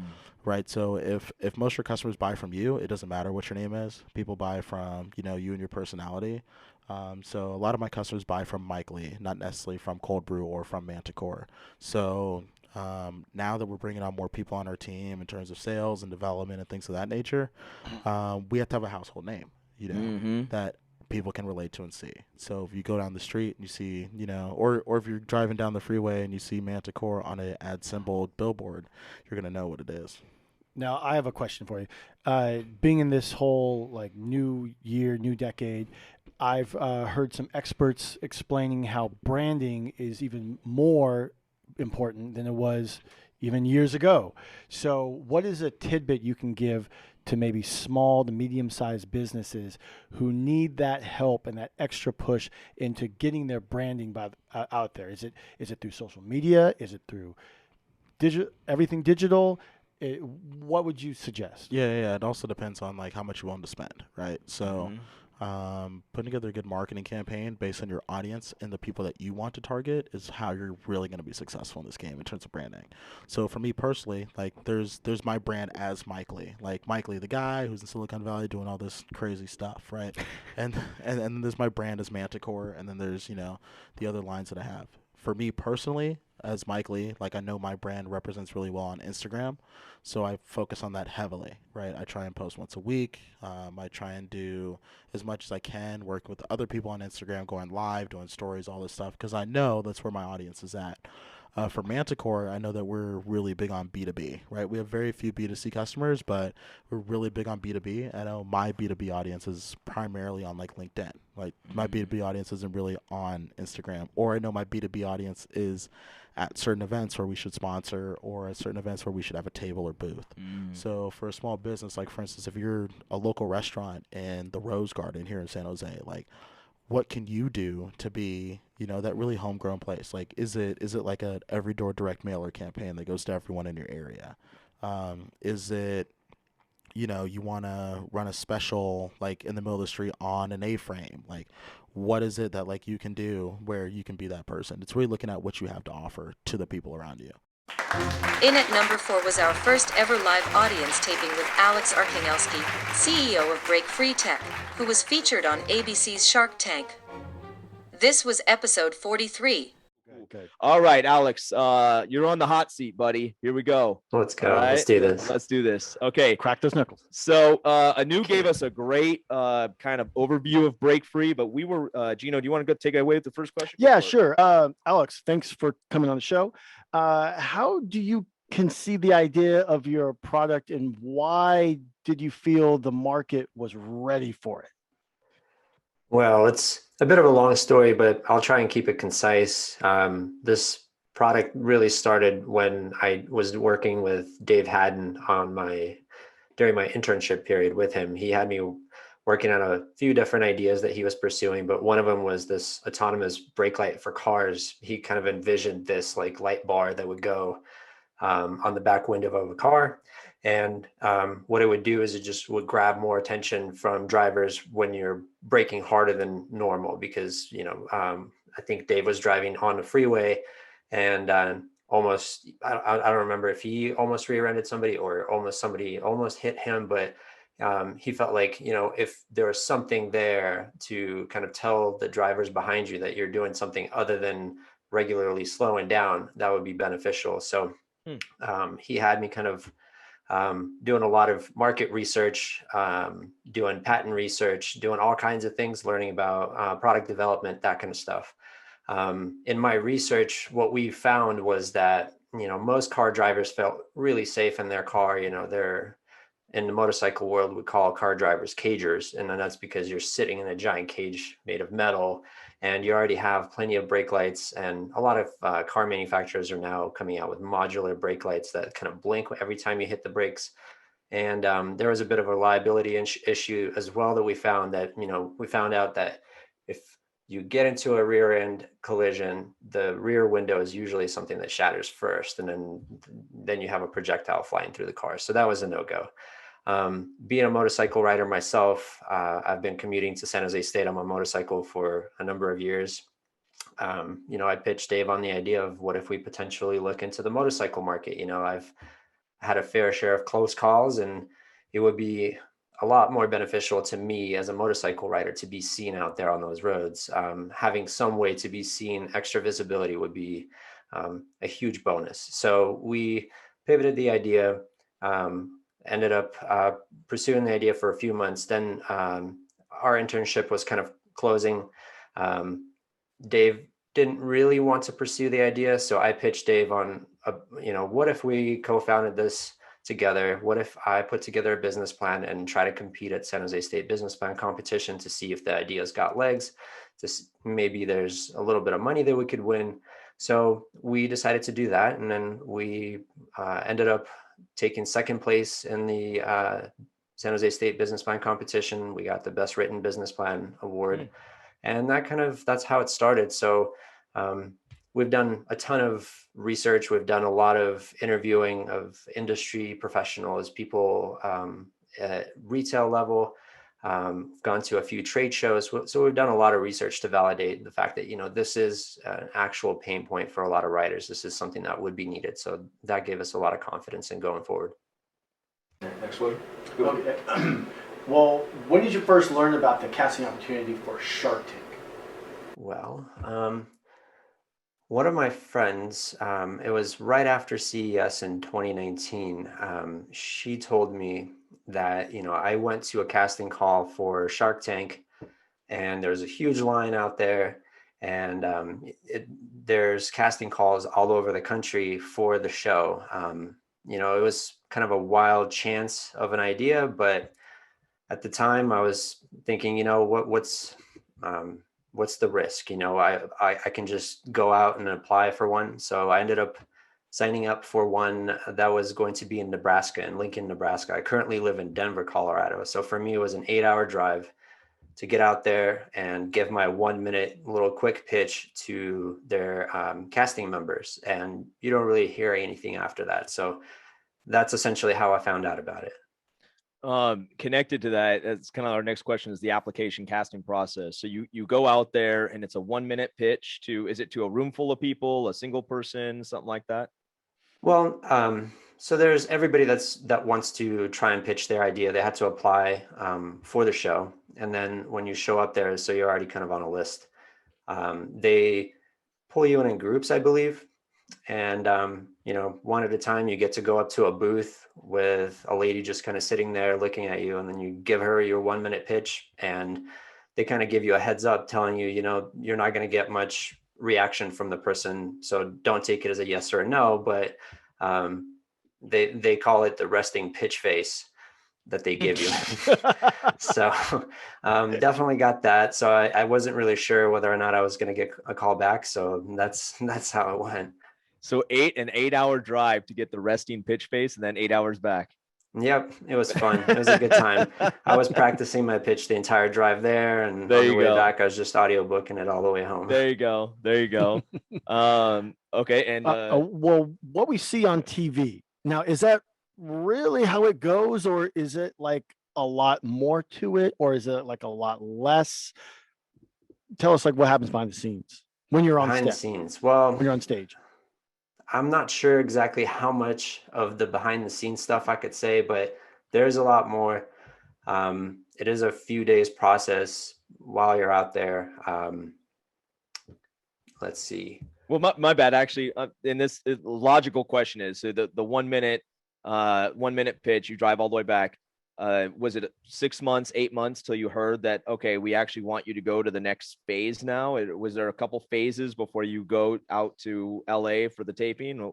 right? So if most of your customers buy from you, it doesn't matter what your name is. People buy from, you and your personality. So a lot of my customers buy from Mike Lee, not necessarily from Cold Brew or from Manticore. So Now that we're bringing on more people on our team in terms of sales and development and things of that nature, we have to have a household name, that people can relate to and see. So if you go down the street and you see, or if you're driving down the freeway and you see Manticore on an ad symbol billboard, you're going to know what it is. Now, I have a question for you. Being in this whole like new year, new decade, I've heard some experts explaining how branding is even more important than it was even years ago. So what is a tidbit you can give to maybe small to medium-sized businesses who need that help and that extra push into getting their branding out there? Is it through social media? Is it through everything digital? What would you suggest? Yeah. It also depends on like how much you want to spend, right? So putting together a good marketing campaign based on your audience and the people that you want to target is how you're really going to be successful in this game in terms of branding. So for me personally, like there's my brand as Mike Lee, like Mike Lee, the guy who's in Silicon Valley doing all this crazy stuff, right? and there's my brand as Manticore, and then there's the other lines that I have. For me personally, as Mike Lee, like I know my brand represents really well on Instagram, so I focus on that heavily, right? I try and post once a week. I try and do as much as I can, work with other people on Instagram, going live, doing stories, all this stuff, because I know that's where my audience is at. For Manticore, I know that we're really big on B2B, right? We have very few B2C customers, but we're really big on B2B. I know my B2B audience is primarily on like LinkedIn. Like my B2B audience isn't really on Instagram, or I know my B2B audience is at certain events where we should sponsor, or at certain events where we should have a table or booth. So for a small business, like for instance, if you're a local restaurant in the Rose Garden here in San Jose, like what can you do to be, that really homegrown place? Like, is it like a every door direct mailer campaign that goes to everyone in your area? Is it, you want to run a special like in the middle of the street on an A-frame? Like, what is it that like you can do where you can be that person? It's really looking at what you have to offer to the people around you. In at number 4 was our first ever live audience taping with Alex Arkangelski, CEO of Break Free Tech, who was featured on ABC's Shark Tank. This was episode 43. Good. All right, Alex, you're on the hot seat, buddy. Here we go. Let's go. Right? Let's do this. Let's do this. Okay. Crack those knuckles. So Anu gave us a great kind of overview of Break Free, but we were, Geno, do you want to go take it away with the first question? Yeah, sure. Alex, thanks for coming on the show. How do you conceive the idea of your product, and why did you feel the market was ready for it? Well, it's a bit of a long story, but I'll try and keep it concise. This product really started when I was working with Dave Haddon during my internship period with him. He had me working on a few different ideas that he was pursuing, but one of them was this autonomous brake light for cars. He kind of envisioned this like light bar that would go on the back window of a car. And what it would do is it just would grab more attention from drivers when you're braking harder than normal, because, I think Dave was driving on the freeway and I don't remember if he almost rear-ended somebody or somebody almost hit him, but he felt like, if there was something there to kind of tell the drivers behind you that you're doing something other than regularly slowing down, that would be beneficial. So he had me kind of doing a lot of market research, doing patent research, doing all kinds of things, learning about product development, that kind of stuff. In my research, what we found was that, most car drivers felt really safe in their car. They're in the motorcycle world, we call car drivers cagers. And then that's because you're sitting in a giant cage made of metal and you already have plenty of brake lights. And a lot of car manufacturers are now coming out with modular brake lights that kind of blink every time you hit the brakes. And there was a bit of a reliability issue as well that we found out that if you get into a rear end collision, the rear window is usually something that shatters first, and then you have a projectile flying through the car. So that was a no-go. Being a motorcycle rider myself, I've been commuting to San Jose State on my motorcycle for a number of years. I pitched Dave on the idea of what if we potentially look into the motorcycle market. I've had a fair share of close calls, and it would be a lot more beneficial to me as a motorcycle rider to be seen out there on those roads. Having some way to be seen, extra visibility would be a huge bonus. So we pivoted the idea, ended up pursuing the idea for a few months. Then our internship was kind of closing. Dave didn't really want to pursue the idea, so I pitched Dave on, what if we co-founded this together? What if I put together a business plan and try to compete at San Jose State business plan competition to see if the ideas got legs? Maybe there's a little bit of money that we could win. So we decided to do that, and then we ended up taking second place in the San Jose State business plan competition. We got the best written business plan award. And that's how it started. So we've done a ton of research. We've done a lot of interviewing of industry professionals, people at retail level, gone to a few trade shows. So we've done a lot of research to validate the fact that, this is an actual pain point for a lot of writers. This is something that would be needed. So that gave us a lot of confidence in going forward. Next one. Okay. Well, when did you first learn about the casting opportunity for Shark Tank? Well, one of my friends, it was right after CES in 2019. She told me that, I went to a casting call for Shark Tank, and there's a huge line out there, and there's casting calls all over the country for the show. It was kind of a wild chance of an idea, but at the time I was thinking, what's the risk? I can just go out and apply for one. So I ended up signing up for one that was going to be in Nebraska, in Lincoln, Nebraska. I currently live in Denver, Colorado. So for me, it was an 8-hour drive to get out there and give my 1-minute little quick pitch to their casting members. And you don't really hear anything after that. So that's essentially how I found out about it. Connected to that, it's kind of our next question, is the application casting process. So you go out there and it's a 1-minute pitch is it to a room full of people, a single person, something like that? Well, so there's everybody that wants to try and pitch their idea. They had to apply for the show. And then when you show up there, so you're already kind of on a list. They pull you in groups, I believe. And, one at a time, you get to go up to a booth with a lady just kind of sitting there looking at you. And then you give her your 1-minute pitch, and they kind of give you a heads up telling you, you're not going to get much reaction from the person. So don't take it as a yes or a no, but they call it the resting pitch face that they give you. So definitely got that. So I wasn't really sure whether or not I was going to get a call back. So that's how it went. So an 8-hour drive to get the resting pitch face, and then 8 hours back. Yep, it was fun. It was a good time. I was practicing my pitch the entire drive there, and on the way back, I was just audiobooking it all the way home. There you go. Okay, and well, what we see on TV now, is that really how it goes, or is it like a lot more to it, or is it like a lot less? Tell us what happens behind the scenes when you're on behind the scenes. Well, when you're on stage. I'm not sure exactly how much of the behind the scenes stuff I could say, but there's a lot more. It is a few days process while you're out there. Let's see. Well, my bad, actually. And this logical question is, so the 1-minute pitch, you drive all the way back. Was it 6 months, 8 months till you heard that, okay, we actually want you to go to the next phase now? Was there a couple phases before you go out to LA for the taping?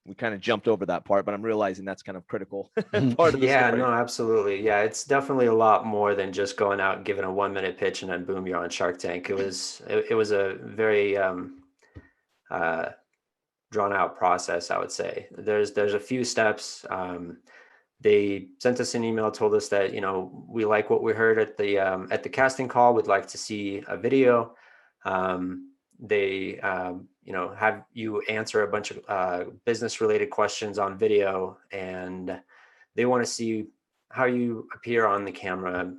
We kind of jumped over that part, but I'm realizing that's kind of critical part of the story. No, absolutely. Yeah, it's definitely a lot more than just going out and giving a 1-minute pitch and then boom, you're on Shark Tank. It was a very drawn out process, I would say. There's a few steps. They sent us an email, told us that, we like what we heard at the casting call. We'd like to see a video. They, have you answer a bunch of business related questions on video, and they want to see how you appear on the camera,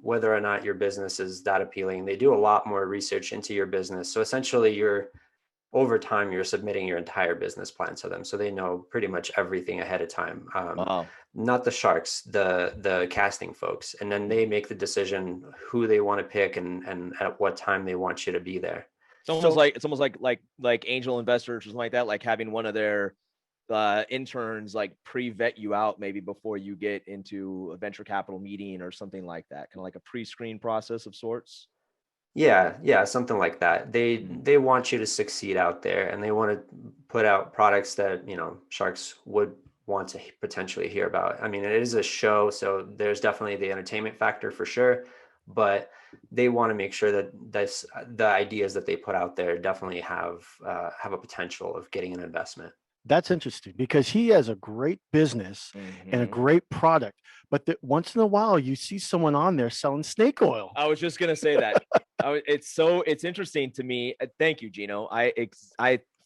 whether or not your business is that appealing. They do a lot more research into your business. So essentially over time, you're submitting your entire business plan to them. So they know pretty much everything ahead of time. Wow. Not the sharks, the casting folks. And then they make the decision who they want to pick and at what time they want you to be there. It's almost like angel investors or something like that, like having one of their interns like pre-vet you out maybe before you get into a venture capital meeting or something like that, kind of like a pre-screen process of sorts. Yeah, something like that. They want you to succeed out there, and they want to put out products that, sharks would want to potentially hear about. I mean, it is a show, so there's definitely the entertainment factor for sure, but they want to make sure that the ideas that they put out there definitely have a potential of getting an investment. That's interesting because he has a great business and a great product, but once in a while you see someone on there selling snake oil. I was just gonna say that. It's interesting to me. Thank you, Geno. I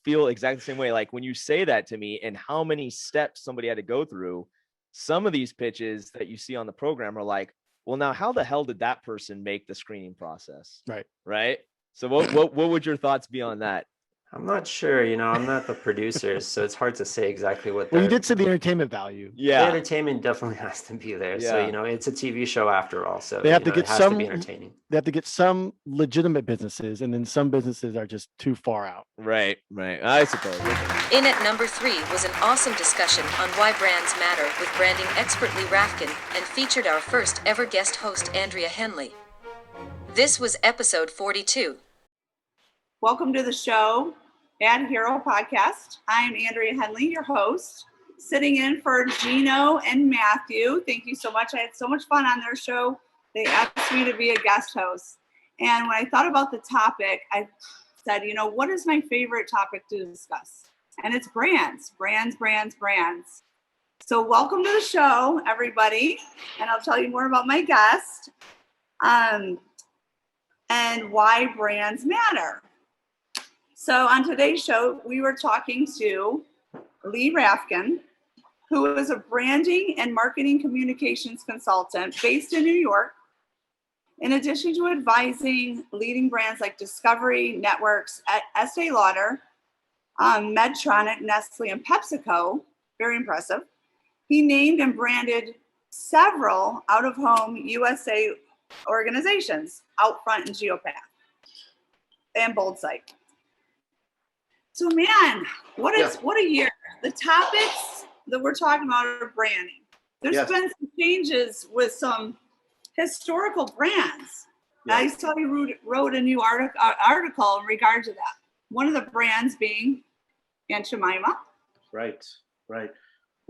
feel exactly the same way. Like when you say that to me and how many steps somebody had to go through, some of these pitches that you see on the program are like, well, now how the hell did that person make the screening process? Right. So what would your thoughts be on that? I'm not sure, I'm not the producers, so it's hard to say exactly what. Well, you did say the entertainment value. Yeah, the entertainment definitely has to be there. Yeah. So it's a TV show after all, so they have to get it has to be entertaining. They have to get some legitimate businesses, and then some businesses are just too far out. Right. I suppose. In at number 3 was an awesome discussion on why brands matter with branding expert Lee Rafkin, and featured our first ever guest host Andrea Henley. This was episode 42. Welcome to the show, AdHero Podcast. I am Andrea Henley, your host, sitting in for Geno and Matthew. Thank you so much. I had so much fun on their show. They asked me to be a guest host. And when I thought about the topic, I said, what is my favorite topic to discuss? And it's brands. So welcome to the show, everybody. And I'll tell you more about my guest and why brands matter. So on today's show, we were talking to Lee Rafkin, who is a branding and marketing communications consultant based in New York. In addition to advising leading brands like Discovery, Networks, Estee Lauder, Medtronic, Nestle, and PepsiCo, very impressive, he named and branded several out-of-home USA organizations, Outfront and Geopath, and Bold Sight. So man, what a year. The topics that we're talking about are branding. There's been some changes with some historical brands. I saw you wrote a new article in regard to that. One of the brands being Aunt Jemima. Right.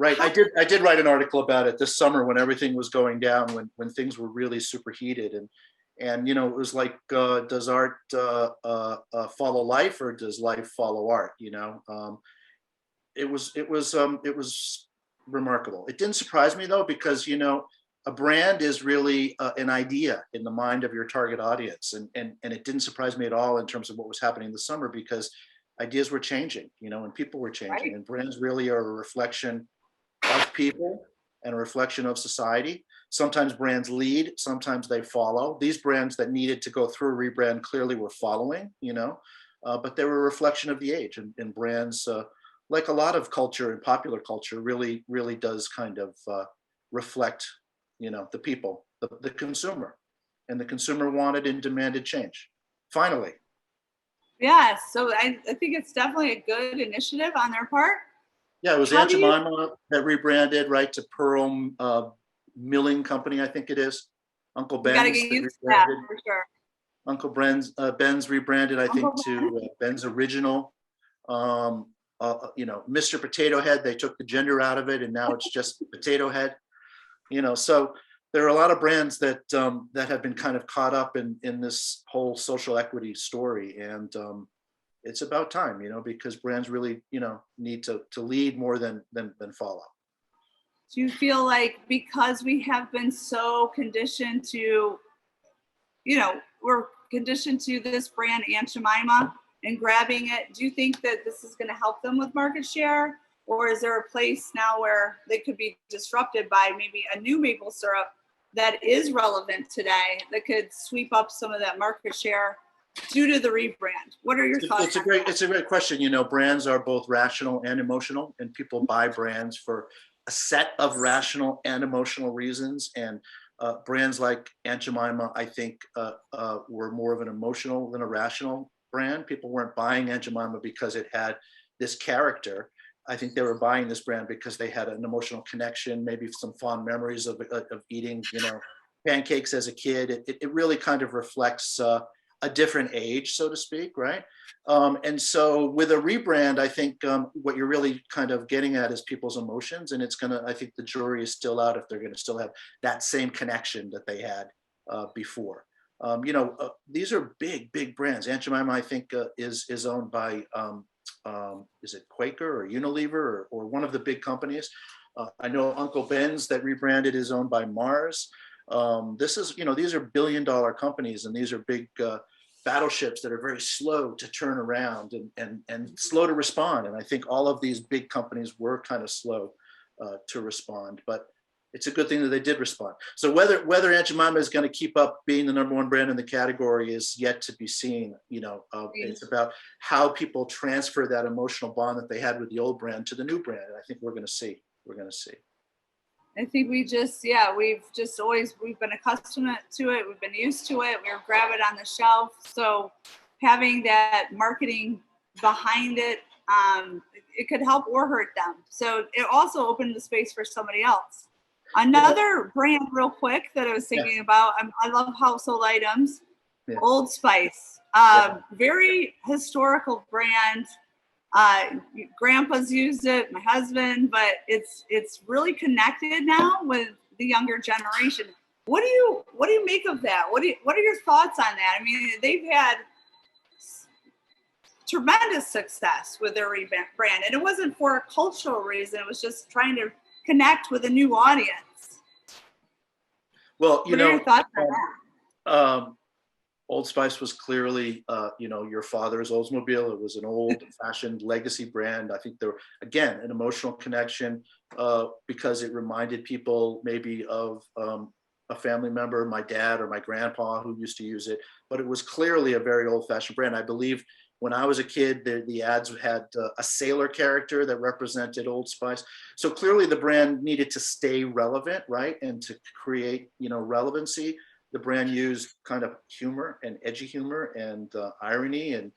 I did write an article about it this summer when everything was going down, when things were really superheated, and it was like, does art follow life, or does life follow art? It was remarkable. It didn't surprise me though, because a brand is really an idea in the mind of your target audience, and it didn't surprise me at all in terms of what was happening this summer, because ideas were changing, and people were changing, and brands really are a reflection of people and a reflection of society. Sometimes brands lead, sometimes they follow. These brands that needed to go through a rebrand clearly were following, but they were a reflection of the age. And brands, like a lot of culture and popular culture, really does kind of reflect, the people, the consumer. And the consumer wanted and demanded change, finally. Yeah, so I think it's definitely a good initiative on their part. Yeah, it was Aunt Jemima that rebranded, right, to Pearl Milling Company, I think it is. Uncle Ben's. Got to get used to that for sure. Uncle Ben's rebranded, I think, to Ben's Original. Mr. Potato Head, they took the gender out of it, and now it's just Potato Head. So there are a lot of brands that have been kind of caught up in this whole social equity story, and it's about time, because brands really, need to lead more than follow. Do you feel like because we have been so conditioned to, we're conditioned to this brand Aunt Jemima and grabbing it, do you think that this is going to help them with market share? Or is there a place now where they could be disrupted by maybe a new maple syrup that is relevant today that could sweep up some of that market share due to the rebrand? What are your thoughts? It's a great question. Brands are both rational and emotional, and people buy brands for a set of rational and emotional reasons. And brands like Aunt Jemima, I think, were more of an emotional than a rational brand. People weren't buying Aunt Jemima because it had this character. I think they were buying this brand because they had an emotional connection, maybe some fond memories of eating, pancakes as a kid. It really kind of reflects a different age, so to speak, right? And so with a rebrand, I think what you're really kind of getting at is people's emotions, and I think the jury is still out if they're going to still have that same connection that they had before. These are big brands. Aunt Jemima, I think, is owned by, is it Quaker or Unilever or one of the big companies? I know Uncle Ben's that rebranded is owned by Mars. These are billion-dollar companies, and these are big battleships that are very slow to turn around and slow to respond. And I think all of these big companies were kind of slow to respond, but it's a good thing that they did respond. So whether Aunt Jemima is going to keep up being the number one brand in the category is yet to be seen. It's about how people transfer that emotional bond that they had with the old brand to the new brand. And I think we're going to see. I think we've been accustomed to it. We've been used to it. We're grab it on the shelf. So having that marketing behind it, it could help or hurt them. So it also opened the space for somebody else. Another brand real quick that I was thinking about, I love household items, Old Spice, very historical brand. Grandpa's used it, my husband, but it's really connected now with the younger generation. What do you make of that? What are your thoughts on that? I mean, they've had tremendous success with their brand, and it wasn't for a cultural reason. It was just trying to connect with a new audience. Well, what are your thoughts on that? Old Spice was clearly, your father's Oldsmobile. It was an old-fashioned legacy brand. I think there were, again, an emotional connection because it reminded people maybe of a family member, my dad or my grandpa who used to use it. But it was clearly a very old-fashioned brand. I believe when I was a kid, the ads had a sailor character that represented Old Spice. So clearly the brand needed to stay relevant, right? And to create, relevancy. The brand used kind of humor and edgy humor and irony, and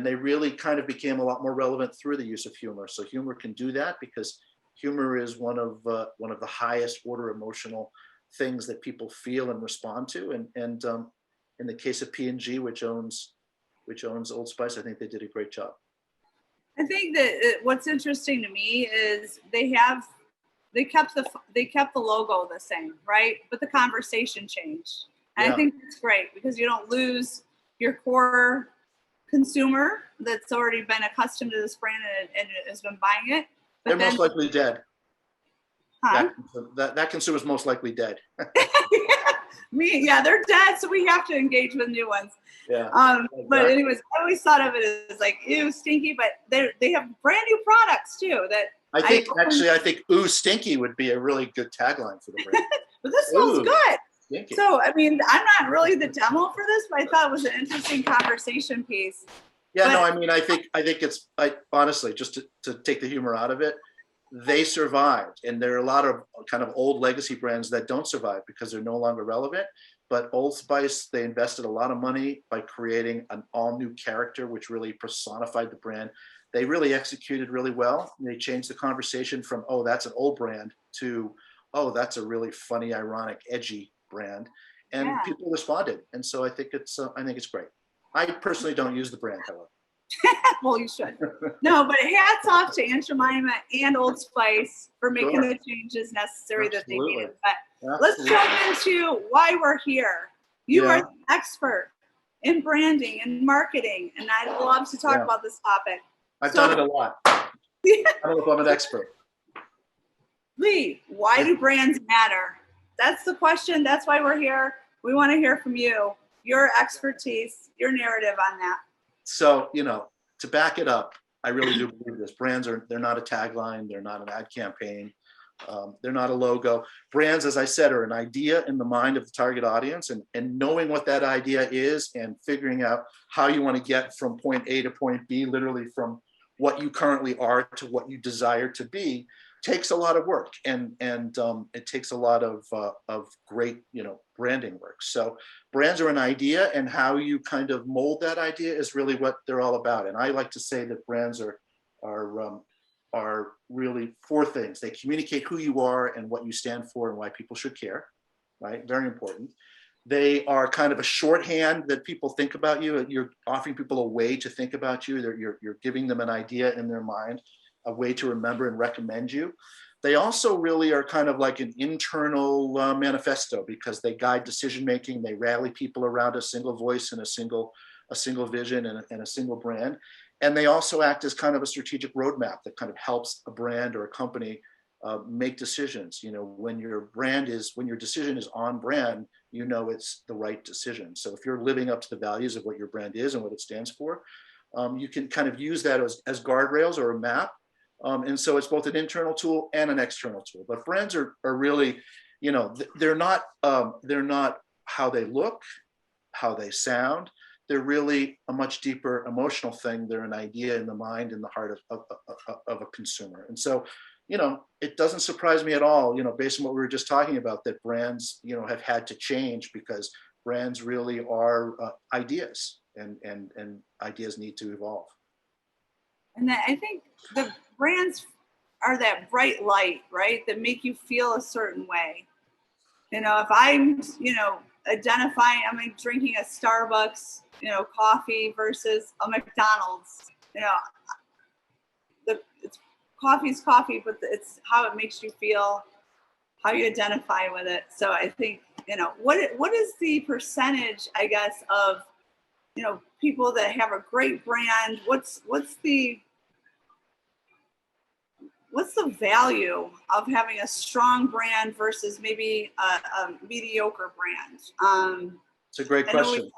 they really kind of became a lot more relevant through the use of humor. So humor can do that because humor is one of the highest order emotional things that people feel and respond to. And in the case of P&G, which owns Old Spice, I think they did a great job. I think that what's interesting to me is they kept the logo the same, right? But the conversation changed. And I think that's great because you don't lose your core consumer that's already been accustomed to this brand and has been buying it. They're most likely dead. Huh? That consumer's most likely dead. They're dead, so we have to engage with new ones. Yeah. Exactly. But anyways, I always thought of it as like, ew, stinky, but they have brand new products too. I think ooh, stinky would be a really good tagline for the brand. But this smells good. Stinky. So, I mean, I'm not really the demo for this, but I thought it was an interesting conversation piece. I think it's honestly, just to take the humor out of it, they survived. And there are a lot of kind of old legacy brands that don't survive because they're no longer relevant. But Old Spice, they invested a lot of money by creating an all new character, which really personified the brand. They really executed really well. They changed the conversation from, oh, that's an old brand to, oh, that's a really funny, ironic, edgy brand. And people responded. And so I think it's great. I personally don't use the brand, however. Well, you should. No, but hats off to Aunt Jemima and Old Spice for making the changes necessary that they needed. But let's jump into why we're here. You are the expert in branding and marketing, and I'd love to talk about this topic. I've done it a lot. I don't know if I'm an expert. Lee, why do brands matter? That's the question. That's why we're here. We want to hear from you, your expertise, your narrative on that. So, to back it up, I really do believe this. Brands they're not a tagline. They're not an ad campaign. They're not a logo. Brands, as I said, are an idea in the mind of the target audience, and knowing what that idea is and figuring out how you want to get from point A to point B, literally from what you currently are to what you desire to be, takes a lot of work, and it takes a lot of great, branding work. So brands are an idea, and how you kind of mold that idea is really what they're all about. And I like to say that brands are really four things. They communicate who you are and what you stand for and why people should care, right? Very important. They are kind of a shorthand that people think about you. You're offering people a way to think about you. You're giving them an idea in their mind, a way to remember and recommend you. They also really are kind of like an internal manifesto, because they guide decision making. They rally people around a single voice and a single vision and a single brand. And they also act as kind of a strategic roadmap that kind of helps a brand or a company make decisions. When your decision is on brand, it's the right decision. So if you're living up to the values of what your brand is and what it stands for, you can kind of use that as guardrails or a map. And so it's both an internal tool and an external tool. But brands are really, they're not how they look, how they sound. They're really a much deeper emotional thing. They're an idea in the mind and the heart of a consumer. And so, it doesn't surprise me at all, based on what we were just talking about, that brands, have had to change, because brands really are ideas, and ideas need to evolve. And I think the brands are that bright light, right? That make you feel a certain way. If I'm, identifying, I'm drinking a Starbucks, coffee versus a McDonald's, coffee's coffee, but it's how it makes you feel, how you identify with it. So I think, what is the percentage, I guess, of, people that have a great brand? What's the value of having a strong brand versus maybe a mediocre brand? It's a great question.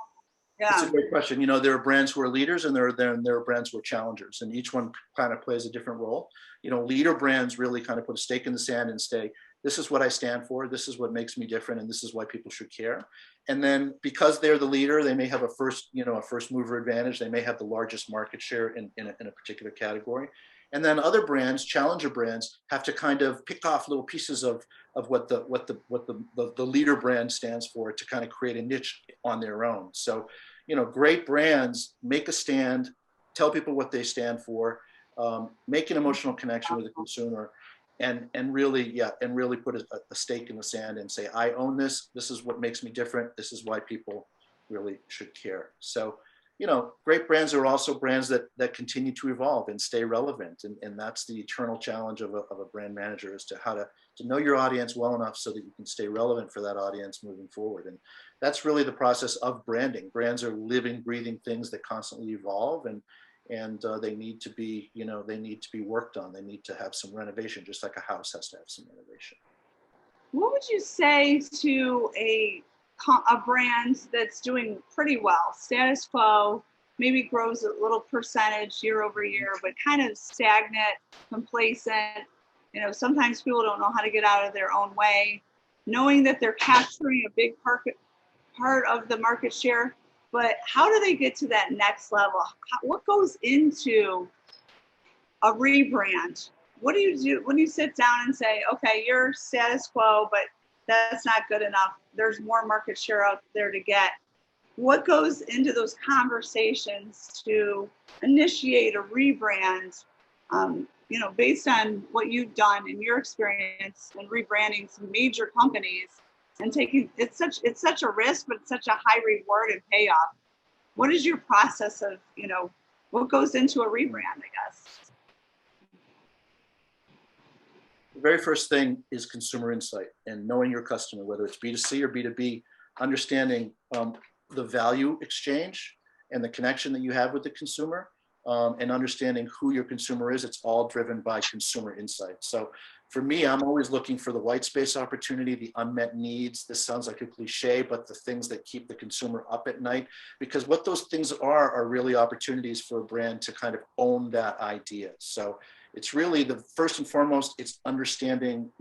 It's a great question. There are brands who are leaders, and there are brands who are challengers, and each one kind of plays a different role. Leader brands really kind of put a stake in the sand and say, this is what I stand for, this is what makes me different, and this is why people should care. And then because they're the leader, they may have a first mover advantage. They may have the largest market share in a particular category. And then other brands, challenger brands, have to kind of pick off little pieces of what the leader brand stands for to kind of create a niche on their own. So, great brands make a stand, tell people what they stand for, make an emotional connection with the consumer, and really put a stake in the sand and say, I own this. This is what makes me different. This is why people really should care. So, great brands are also brands that continue to evolve and stay relevant. And that's the eternal challenge of a brand manager, is to how to know your audience well enough so that you can stay relevant for that audience moving forward. And that's really the process of branding. Brands are living, breathing things that constantly evolve, and they need to be, worked on. They need to have some renovation, just like a house has to have some renovation. What would you say to a brand that's doing pretty well, status quo, maybe grows a little percentage year over year, but kind of stagnant, complacent? Sometimes people don't know how to get out of their own way, knowing that they're capturing a big part of the market share, but how do they get to that next level? What goes into a rebrand? What do you do when you sit down and say, okay, you're status quo, but that's not good enough. There's more market share out there to get. What goes into those conversations to initiate a rebrand, based on what you've done in your experience in rebranding some major companies and taking, it's such a risk, but it's such a high reward and payoff. What is your process of, what goes into a rebrand, I guess? The very first thing is consumer insight and knowing your customer, whether it's B2C or B2B, understanding the value exchange and the connection that you have with the consumer, and understanding who your consumer is. It's all driven by consumer insight. So for me, I'm always looking for the white space opportunity, the unmet needs. This sounds like a cliche, but the things that keep the consumer up at night, because what those things are really opportunities for a brand to kind of own that idea. So it's really the first and foremost, it's understanding,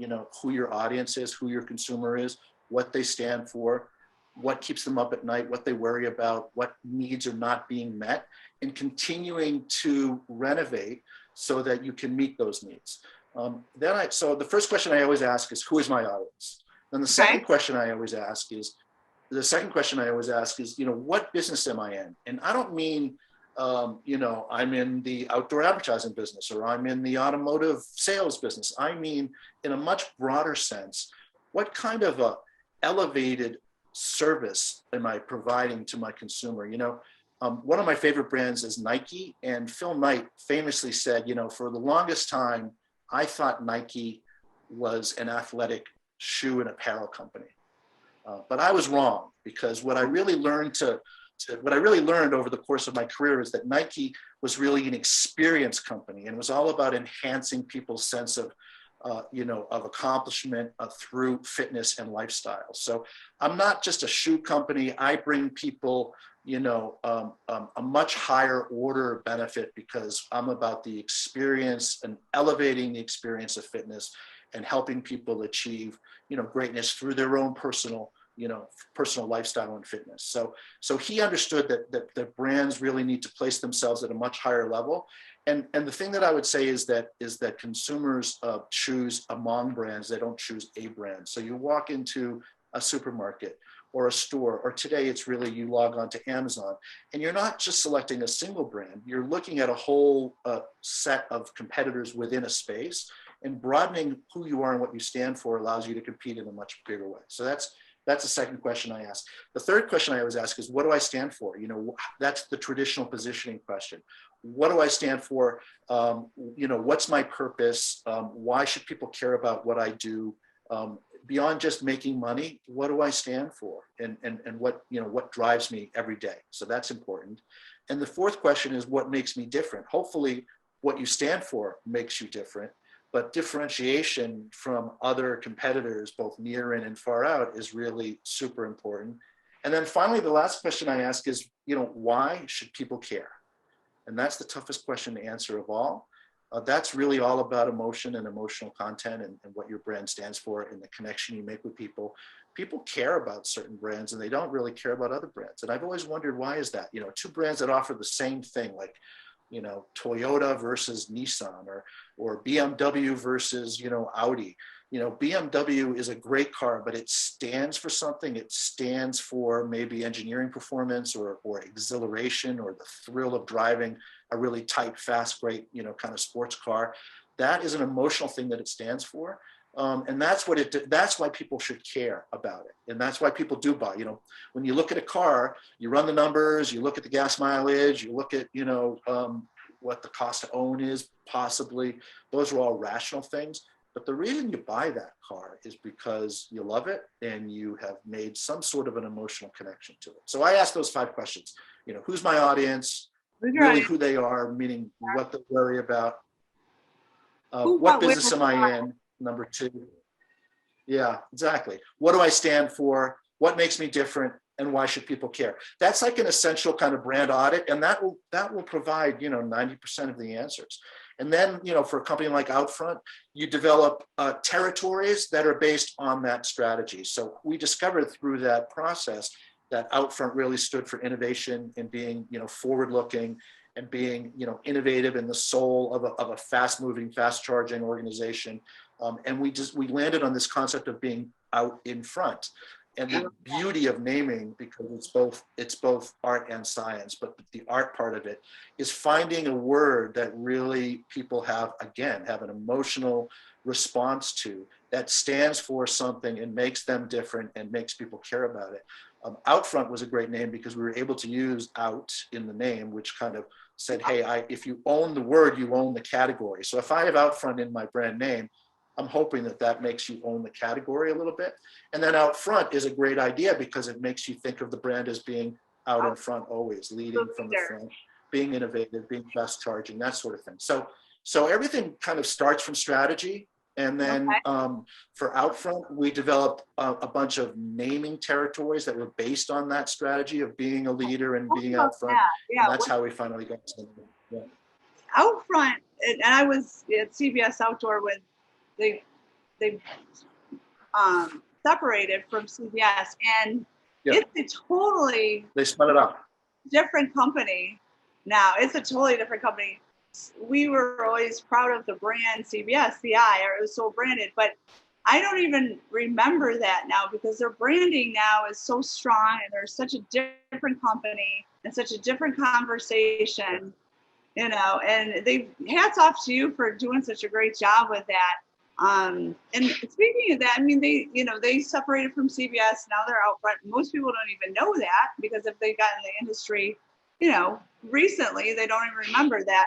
who your audience is, who your consumer is, what they stand for, what keeps them up at night, what they worry about, what needs are not being met, and continuing to renovate so that you can meet those needs. So the first question I always ask is, who is my audience? Then the second question I always ask is, what business am I in? And I don't mean, I'm in the outdoor advertising business, or I'm in the automotive sales business. I mean, in a much broader sense, what kind of a elevated service am I providing to my consumer? One of my favorite brands is Nike, and Phil Knight famously said, for the longest time, I thought Nike was an athletic shoe and apparel company. But I was wrong, because what I really learned over the course of my career is that Nike was really an experience company, and it was all about enhancing people's sense of accomplishment through fitness and lifestyle. So I'm not just a shoe company. I bring people, a much higher order benefit, because I'm about the experience and elevating the experience of fitness and helping people achieve, greatness through their own personal lifestyle and fitness. So he understood that brands really need to place themselves at a much higher level. And the thing that I would say is that consumers choose among brands. They don't choose a brand. So you walk into a supermarket or a store, or today it's really, you log on to Amazon, and you're not just selecting a single brand. You're looking at a whole set of competitors within a space, and broadening who you are and what you stand for allows you to compete in a much bigger way. So that's the second question I ask. The third question I always ask is, what do I stand for? That's the traditional positioning question. What do I stand for? What's my purpose? Why should people care about what I do? Beyond just making money, what do I stand for? And what drives me every day? So that's important. And the fourth question is, what makes me different? Hopefully what you stand for makes you different, but differentiation from other competitors, both near in and far out, is really super important. And then finally, the last question I ask is, why should people care? And that's the toughest question to answer of all. That's really all about emotion and emotional content, and what your brand stands for, and the connection you make with people. People care about certain brands, and they don't really care about other brands. And I've always wondered, why is that? Two brands that offer the same thing, like, Toyota versus Nissan, or BMW versus, Audi. BMW is a great car, but it stands for something. It stands for maybe engineering performance, or exhilaration, or the thrill of driving a really tight, fast, great, kind of sports car. That is an emotional thing that it stands for. And that's why people should care about it. And that's why people do buy. When you look at a car, you run the numbers, you look at the gas mileage, you look at, what the cost to own is, possibly. Those are all rational things. But the reason you buy that car is because you love it, and you have made some sort of an emotional connection to it. So I ask those 5 questions. Who's my audience? Really who they are, meaning what they worry about. What business am I in? Number 2. Yeah, exactly. What do I stand for? What makes me different? And why should people care? That's like an essential kind of brand audit, and that will provide 90% of the answers. And then for a company like Outfront, you develop territories that are based on that strategy. So we discovered through that process that Outfront really stood for innovation and being forward-looking, and being innovative in the soul of a fast-moving, fast-charging organization. And we landed on this concept of being out in front. And the beauty of naming, because it's both art and science, but the art part of it is finding a word that really people have an emotional response to, that stands for something and makes them different and makes people care about it. Outfront was a great name because we were able to use out in the name, which kind of said, hey, if you own the word, you own the category. So if I have Outfront in my brand name, I'm hoping that makes you own the category a little bit. And then out front is a great idea, because it makes you think of the brand as being out in front, always leading from the front, being innovative, being fast charging, that sort of thing. So everything kind of starts from strategy. And then for Outfront, we developed a bunch of naming territories that were based on that strategy of being a leader and being out front. Yeah. And that's how we finally got to Outfront. And I was at CBS Outdoor when they separated from CBS, and it's a totally they spun it up. Different company now. It's a totally different company. we were always proud of the brand CBS, the I, or it was so branded, but I don't even remember that now because their branding now is so strong and they're such a different company and such a different conversation, you know, and hats off to you for doing such a great job with that. And speaking of that, I mean, they separated from CBS. Now they're out front. Most people don't even know that because if they got in the industry, you know, recently, they don't even remember that.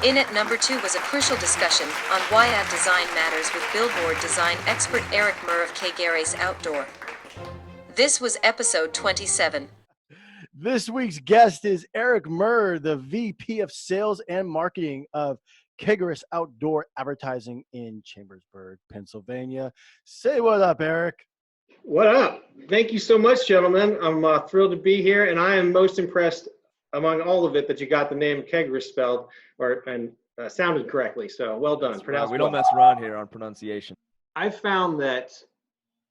In at number 2 was a crucial discussion on why ad design matters with billboard design expert Eric Murr of K. Gary's Outdoor. This was episode 27. This week's guest is Eric Murr, the VP of Sales and Marketing of Kagaris Outdoor Advertising in Chambersburg, Pennsylvania. Say what up, Eric. What up? Thank you so much, gentlemen. I'm thrilled to be here, and I am most impressed among all of it that you got the name Kagaris spelled and sounded correctly. So well done. We don't mess around here on pronunciation. I've found that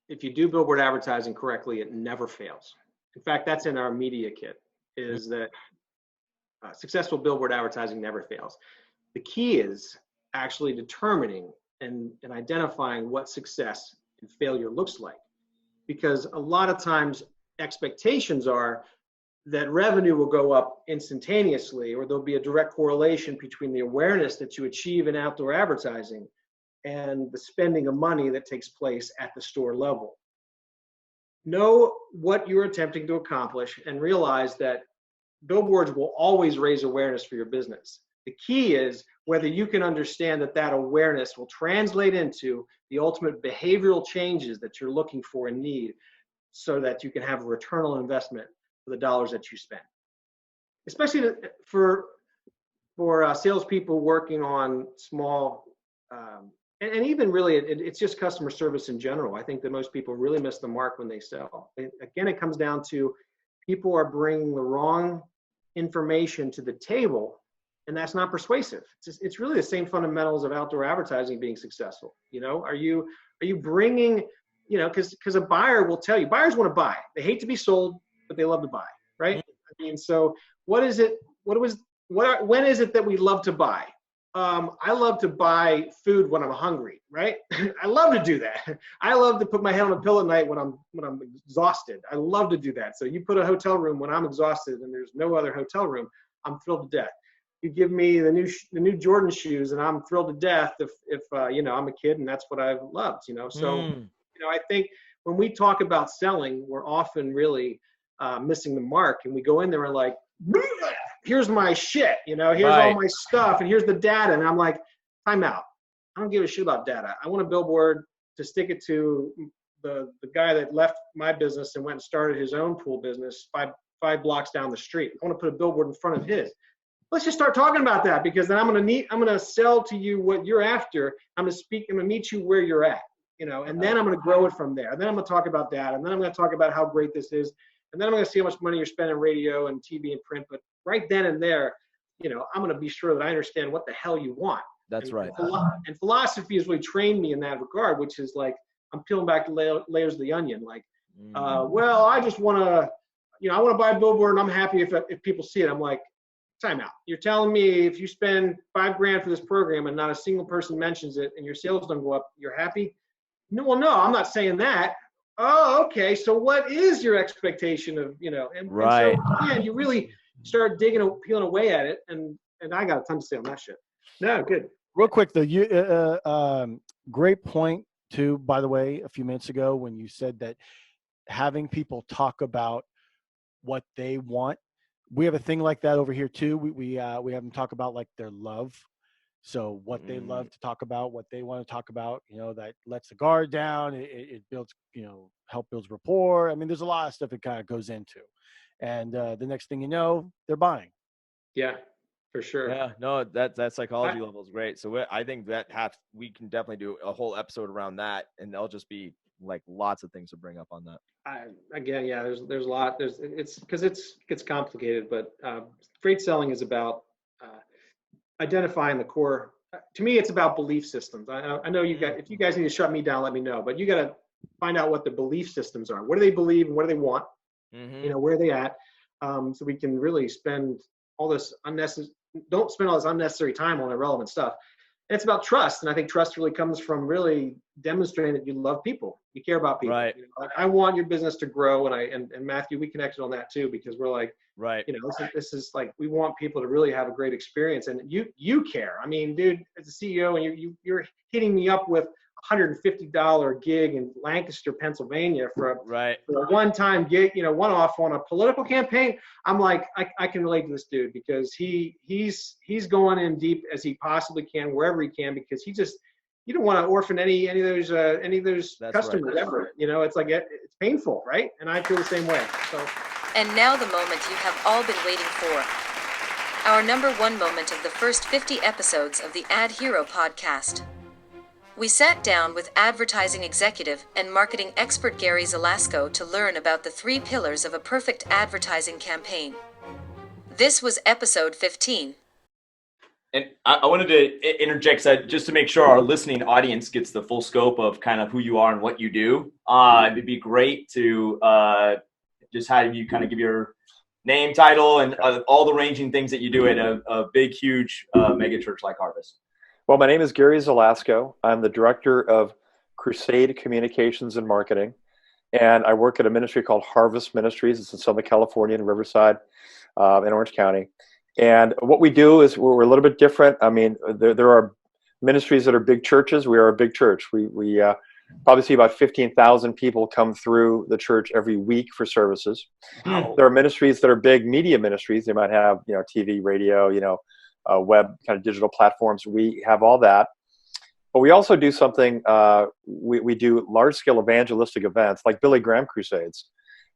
if you do billboard advertising correctly, it never fails. In fact, that's in our media kit, is that successful billboard advertising never fails. The key is actually determining and identifying what success and failure looks like. Because a lot of times expectations are that revenue will go up instantaneously, or there'll be a direct correlation between the awareness that you achieve in outdoor advertising and the spending of money that takes place at the store level. Know what you're attempting to accomplish and realize that billboards will always raise awareness for your business. The key is whether you can understand that awareness will translate into the ultimate behavioral changes that you're looking for and need so that you can have a return on investment for the dollars that you spend. Especially for salespeople working on small, and even really, it's just customer service in general. I think that most people really miss the mark when they sell. Again, it comes down to people are bringing the wrong information to the table, and that's not persuasive. It's really the same fundamentals of outdoor advertising being successful. You know, are you bringing, you know, because a buyer will tell you, buyers want to buy. They hate to be sold, but they love to buy, right? I mean, so when is it that we love to buy? I love to buy food when I'm hungry, right? I love to do that. I love to put my head on a pillow at night when I'm exhausted. I love to do that. So you put a hotel room when I'm exhausted and there's no other hotel room, I'm thrilled to death. You give me the new Jordan shoes and I'm thrilled to death if you know, I'm a kid and that's what I've loved, you know? So, you know, I think when we talk about selling, we're often really missing the mark, and we go in there and like, here's my shit, you know, here's all my stuff and here's the data. And I'm like, time out. I don't give a shit about data. I want a billboard to stick it to the guy that left my business and went and started his own pool business five blocks down the street. I want to put a billboard in front of his. Let's just start talking about that, because then I'm going to sell to you what you're after. I'm going to meet you where you're at, you know, and then I'm going to grow it from there. And then I'm going to talk about data, and then I'm going to talk about how great this is. And then I'm going to see how much money you're spending on radio and TV and print. But right then and there, you know, I'm going to be sure that I understand what the hell you want. That's right. And philosophy has really trained me in that regard, which is like, I'm peeling back the layers of the onion. Like, well, I just want to, you know, I want to buy a billboard and I'm happy if people see it. I'm like, time out. You're telling me if you spend $5,000 for this program and not a single person mentions it and your sales don't go up, you're happy? No, well, no, I'm not saying that. Oh, okay. So what is your expectation of, you know, and so, again, you really start peeling away at it. And I got a ton to say on that shit. No, good. Real quick though, you great point too, by the way, a few minutes ago when you said that having people talk about what they want. We have a thing like that over here too. We have them talk about like their love. So what they love to talk about, what they want to talk about, you know, that lets the guard down. It builds, you know, builds rapport. I mean, there's a lot of stuff it kind of goes into. And the next thing you know, they're buying. Yeah, for sure. Yeah, no, that psychology level is great. So I think we can definitely do a whole episode around that, and there'll just be like lots of things to bring up on that. Again, yeah, there's a lot. It's because it gets complicated, but great selling is about identifying the core. To me, it's about belief systems. I know if you guys need to shut me down, let me know. But you got to find out what the belief systems are. What do they believe and what do they want? You know, where are they at? So we can really spend all this unnecessary. don't spend all this unnecessary time on irrelevant stuff. And it's about trust. And I think trust really comes from really demonstrating that you love people. You care about people. Right. You know, like, I want your business to grow. And Matthew, we connected on that too, because we're like, right. You know, this is like, we want people to really have a great experience. And you care. I mean, dude, as a CEO, and you're hitting me up with $150 gig in Lancaster, Pennsylvania for a one-time gig, you know, one-off on a political campaign. I'm like, I can relate to this dude, because he's going in deep as he possibly can, wherever he can, because you don't want to orphan any of those customers ever. You know, it's like, it's painful, right? And I feel the same way. So. And now the moment you have all been waiting for. Our number one moment of the first 50 episodes of the AdHero Podcast. We sat down with advertising executive and marketing expert Gary Zelasco to learn about the 3 pillars of a perfect advertising campaign. This was episode 15. And I wanted to interject just to make sure our listening audience gets the full scope of kind of who you are and what you do. It'd be great to just have you kind of give your name, title, and all the ranging things that you do at a big, huge mega church like Harvest. Well, my name is Gary Zelasco. I'm the director of Crusade Communications and Marketing, and I work at a ministry called Harvest Ministries. It's in Southern California in Riverside, in Orange County. And what we do is we're a little bit different. I mean, there are ministries that are big churches. We are a big church. We probably see about 15,000 people come through the church every week for services. Wow. There are ministries that are big media ministries. They might have, you know, TV, radio, you know, web kind of digital platforms. We have all that. But we also do something, we do large-scale evangelistic events like Billy Graham Crusades.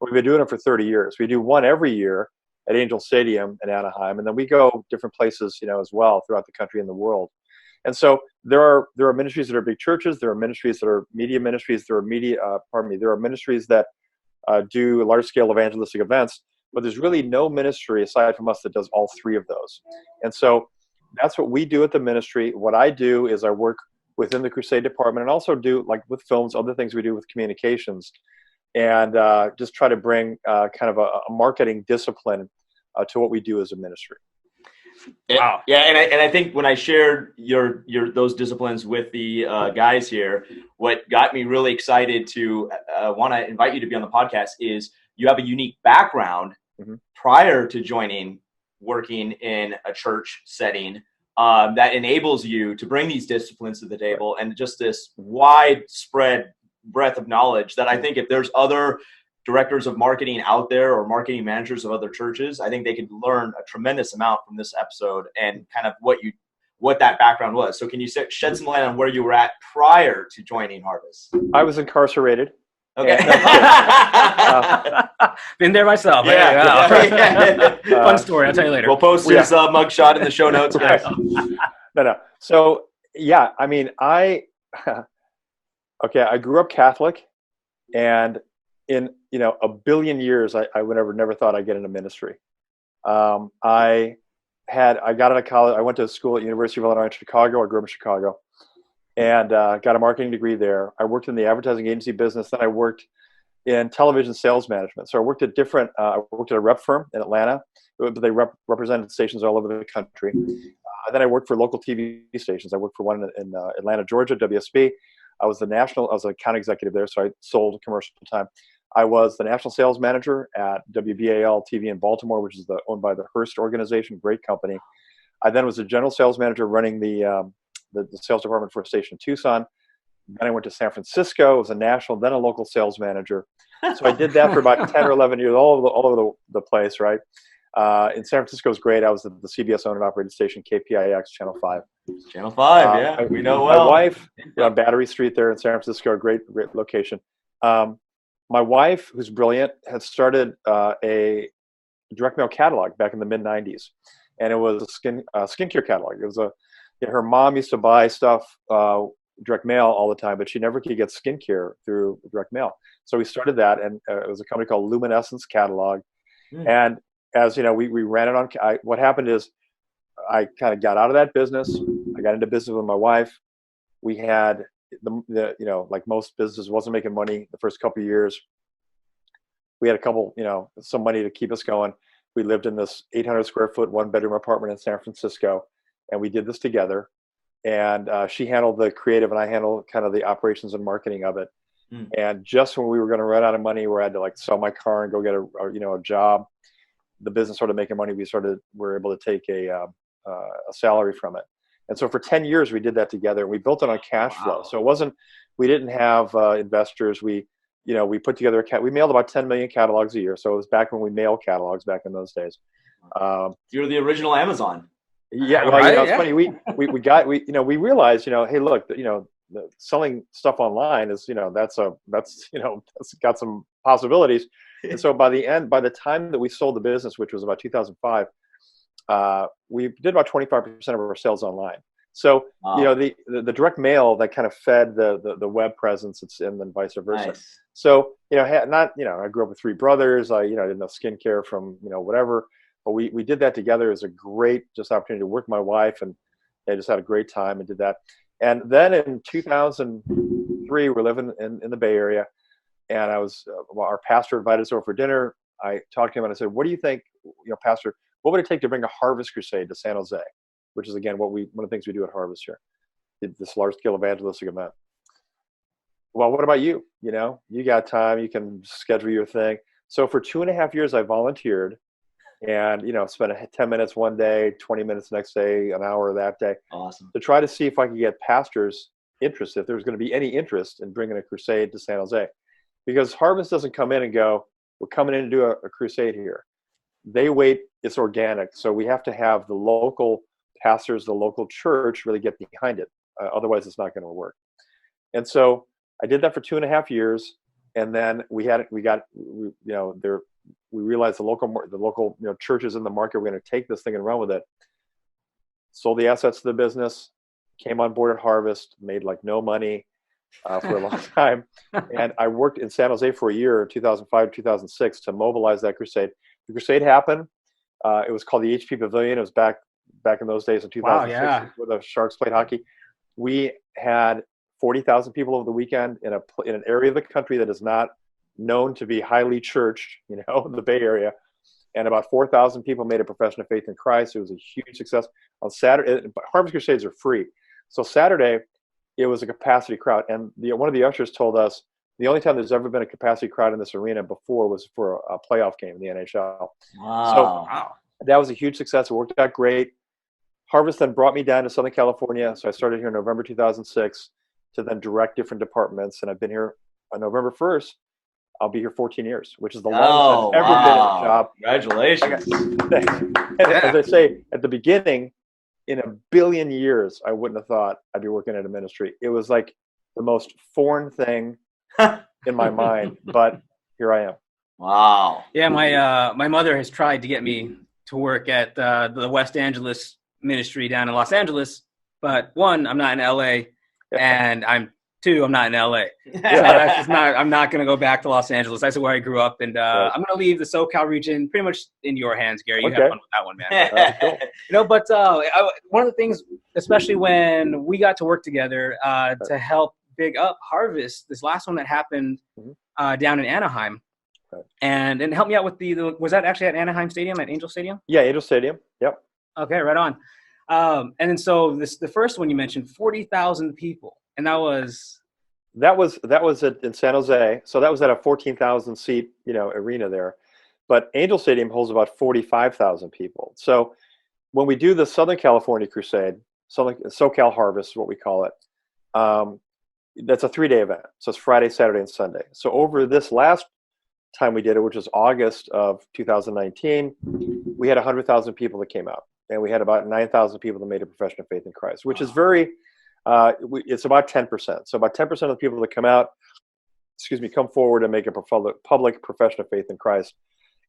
We've been doing it for 30 years. We do one every year at Angel Stadium in Anaheim, and then we go different places, you know, as well throughout the country and the world. And so there are ministries that are big churches. There are ministries that are media ministries. There are ministries that do large-scale evangelistic events. But there's really no ministry aside from us that does all 3 of those. And so that's what we do at the ministry. What I do is I work within the Crusade department, and also do, like with films, other things we do with communications, and just try to bring kind of a marketing discipline to what we do as a ministry. Wow. Yeah, and I think when I shared your those disciplines with the guys here, what got me really excited to want to invite you to be on the podcast is you have a unique background prior to working in a church setting that enables you to bring these disciplines to the table, and just this widespread breadth of knowledge that I think if there's other directors of marketing out there or marketing managers of other churches, I think they could learn a tremendous amount from this episode and kind of what that background was. So can you shed some light on where you were at prior to joining Harvest? I was incarcerated. Okay. Been there myself. Yeah. Fun story. I'll tell you later. We'll post his mugshot in the show notes. Right. No. So yeah, I mean, I grew up Catholic, and in a billion years, I would never thought I'd get into ministry. I got out of college. I went to school at University of Illinois in Chicago. I grew up in Chicago, and got a marketing degree there. I worked in the advertising agency business. Then I worked in television sales management. So I worked at I worked at a rep firm in Atlanta, but they represented stations all over the country. Then I worked for local TV stations. I worked for one in Atlanta, Georgia, WSB. I was an account executive there, so I sold commercial time. I was the national sales manager at WBAL TV in Baltimore, which is owned by the Hearst organization, great company. I then was a general sales manager running the sales department for a station in Tucson. Then I went to San Francisco as a national, then a local sales manager. So I did that for about 10 or 11 years, all over the place, right? In San Francisco was great. I was at the CBS owned and operated station, KPIX, Channel 5. Channel 5, yeah, we know well. My wife, on Battery Street there in San Francisco, a great location. My wife, who's brilliant, had started a direct mail catalog back in the mid-'90s. And it was a skincare catalog. It was her mom used to buy stuff direct mail all the time, but she never could get skincare through direct mail. So we started that, and it was a company called Luminescence Catalog. And as you know, we ran it on. What happened is, I kind of got out of that business. I got into business with my wife. We had like most businesses, wasn't making money the first couple of years. We had some money to keep us going. We lived in this 800 square foot, 1-bedroom apartment in San Francisco, and we did this together. And she handled the creative, and I handled kind of the operations and marketing of it. And just when we were going to run out of money, where I had to like sell my car and go get a job, the business started making money. We were able to take a salary from it. And so for 10 years, we did that together, and we built it on cash flow. So we didn't have investors. We put together we mailed about 10 million catalogs a year. So it was back when we mailed catalogs back in those days. You're the original Amazon. Yeah, well, it's funny. We realized, hey, look, selling stuff online is, that's got some possibilities. And so by the time that we sold the business, which was about 2005, we did about 25% of our sales online. So, the direct mail that kind of fed the web presence, and then vice versa. Nice. So, I grew up with 3 brothers. I didn't know skincare from, whatever. But we did that together. It was a great opportunity to work with my wife, and I just had a great time and did that. And then in 2003, we're living in the Bay Area, and our pastor invited us over for dinner. I talked to him and I said, "What do you think, Pastor, what would it take to bring a Harvest Crusade to San Jose?" Which is, again, one of the things we do at Harvest here, this large-scale evangelistic event. Well, what about you? You got time, you can schedule your thing. So for 2.5 years, I volunteered. And, spent 10 minutes one day, 20 minutes next day, an hour that day. Awesome. To try to see if I could get pastors interested, if there was going to be any interest in bringing a crusade to San Jose. Because Harvest doesn't come in and go, "We're coming in to do a crusade here." They wait, it's organic. So we have to have the local pastors, the local church really get behind it. Otherwise, it's not going to work. And so I did that for 2.5 years. And then we realized the local churches in the market were going to take this thing and run with it. Sold the assets to the business, came on board at Harvest, made like no money for a long time. And I worked in San Jose for a year, 2005, 2006, to mobilize that crusade. The crusade happened. It was called the HP Pavilion. It was back in those days in 2006 where the Sharks played hockey. We had 40,000 people over the weekend in an area of the country that is not known to be highly churched, in the Bay Area, and about 4,000 people made a profession of faith in Christ. It was a huge success. On Saturday, Harvest Crusades are free, so Saturday it was a capacity crowd, and one of the ushers told us the only time there's ever been a capacity crowd in this arena before was for a playoff game in the NHL. Wow. So that was a huge success. It worked out great. Harvest then brought me down to Southern California, so I started here in November 2006 to then direct different departments, and I've been here on November 1st. I'll be here 14 years, which is the longest I've ever been in a job. Congratulations. As I say, at the beginning, in a billion years, I wouldn't have thought I'd be working at a ministry. It was like the most foreign thing in my mind, but here I am. Wow. Yeah, my mother has tried to get me to work at the West Angeles ministry down in Los Angeles, but 1, I'm not in LA, and 2, I'm not in LA. So that's just I'm not going to go back to Los Angeles. That's where I grew up, and I'm going to leave the SoCal region pretty much in your hands, Gary. You have fun with that one, man. Cool. But one of the things, especially when we got to work together to help big up Harvest, this last one that happened down in Anaheim, and help me out with was that actually at Anaheim Stadium, at Angel Stadium? Yeah, Angel Stadium. Yep. Okay, right on. And then so the first one you mentioned, 40,000 people. And that was in San Jose. So that was at a 14,000 seat, arena there. But Angel Stadium holds about 45,000 people. So when we do the Southern California Crusade, SoCal Harvest is what we call it. That's a 3-day event. So it's Friday, Saturday, and Sunday. So over this last time we did it, which was August of 2019, we had 100,000 people that came out, and we had about 9,000 people that made a profession of faith in Christ, which is very. It's about 10%. So about 10% of the people that come forward and make a public profession of faith in Christ.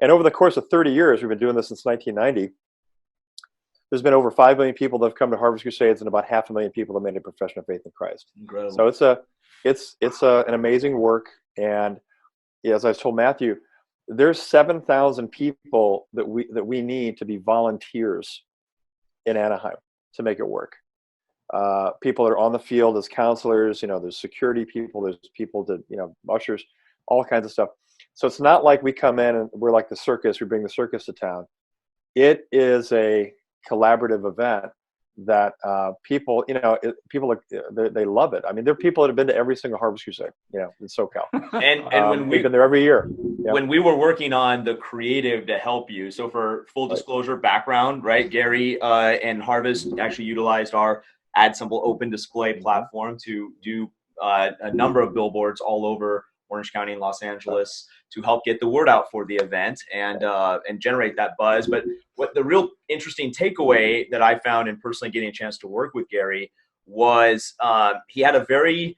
And over the course of 30 years, we've been doing this since 1990. There's been over 5 million people that have come to Harvest Crusades, and about 500,000 people that made a profession of faith in Christ. Incredible. So it's an amazing work. And as I told Matthew, there's 7,000 people that we need to be volunteers in Anaheim to make it work. People that are on the field as counselors, there's security people, there's people that, ushers, all kinds of stuff. So it's not like we come in and we're like the circus, we bring the circus to town. It is a collaborative event that people, they love it. I mean, there are people that have been to every single Harvest Crusade, in SoCal. And when we've been there every year. Yeah. When we were working on the creative to help you, so for full disclosure background, right, Gary and Harvest actually utilized our AdSimple open display platform to do a number of billboards all over Orange County and Los Angeles to help get the word out for the event and generate that buzz. But what the real interesting takeaway that I found in personally getting a chance to work with Gary was he had a very,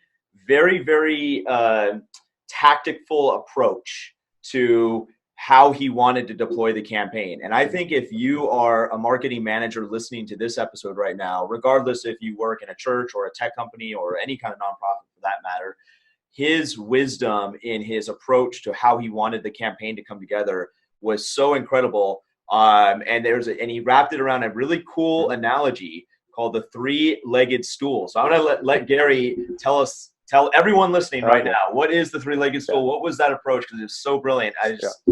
very, very tactful approach to how he wanted to deploy the campaign. And I think if you are a marketing manager listening to this episode right now, regardless if you work in a church or a tech company or any kind of nonprofit for that matter, his wisdom in his approach to how he wanted the campaign to come together was so incredible. And he wrapped it around a really cool analogy called the three-legged stool. So I'm going to let Gary tell everyone listening right now, what is the three-legged stool? What was that approach? Because it's so brilliant.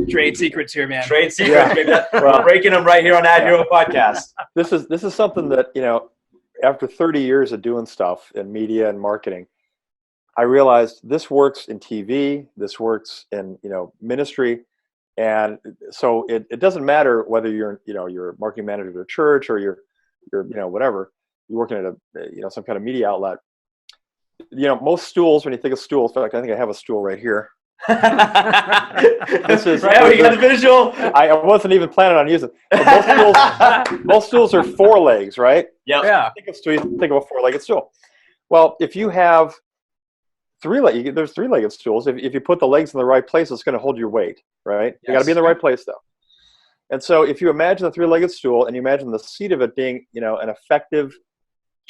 Trade secrets here, man. Trade secrets. We're breaking them right here on AdHero Podcast. This is something that, after 30 years of doing stuff in media and marketing, I realized this works in TV, this works in, ministry. And so it doesn't matter whether you're a marketing manager at a church or you're whatever, you're working at a, some kind of media outlet. Most stools, when you think of stools, in fact, I think I have a stool right here. This is right. We got a visual. I wasn't even planning on using it. Most stools are 4 legs, right? Yep. Yeah. Think of a 4-legged stool. Well, if you have there's 3-legged stools. If you put the legs in the right place, it's going to hold your weight, right? Yes. You got to be in the right place, though. And so, if you imagine a 3-legged stool, and you imagine the seat of it being, an effective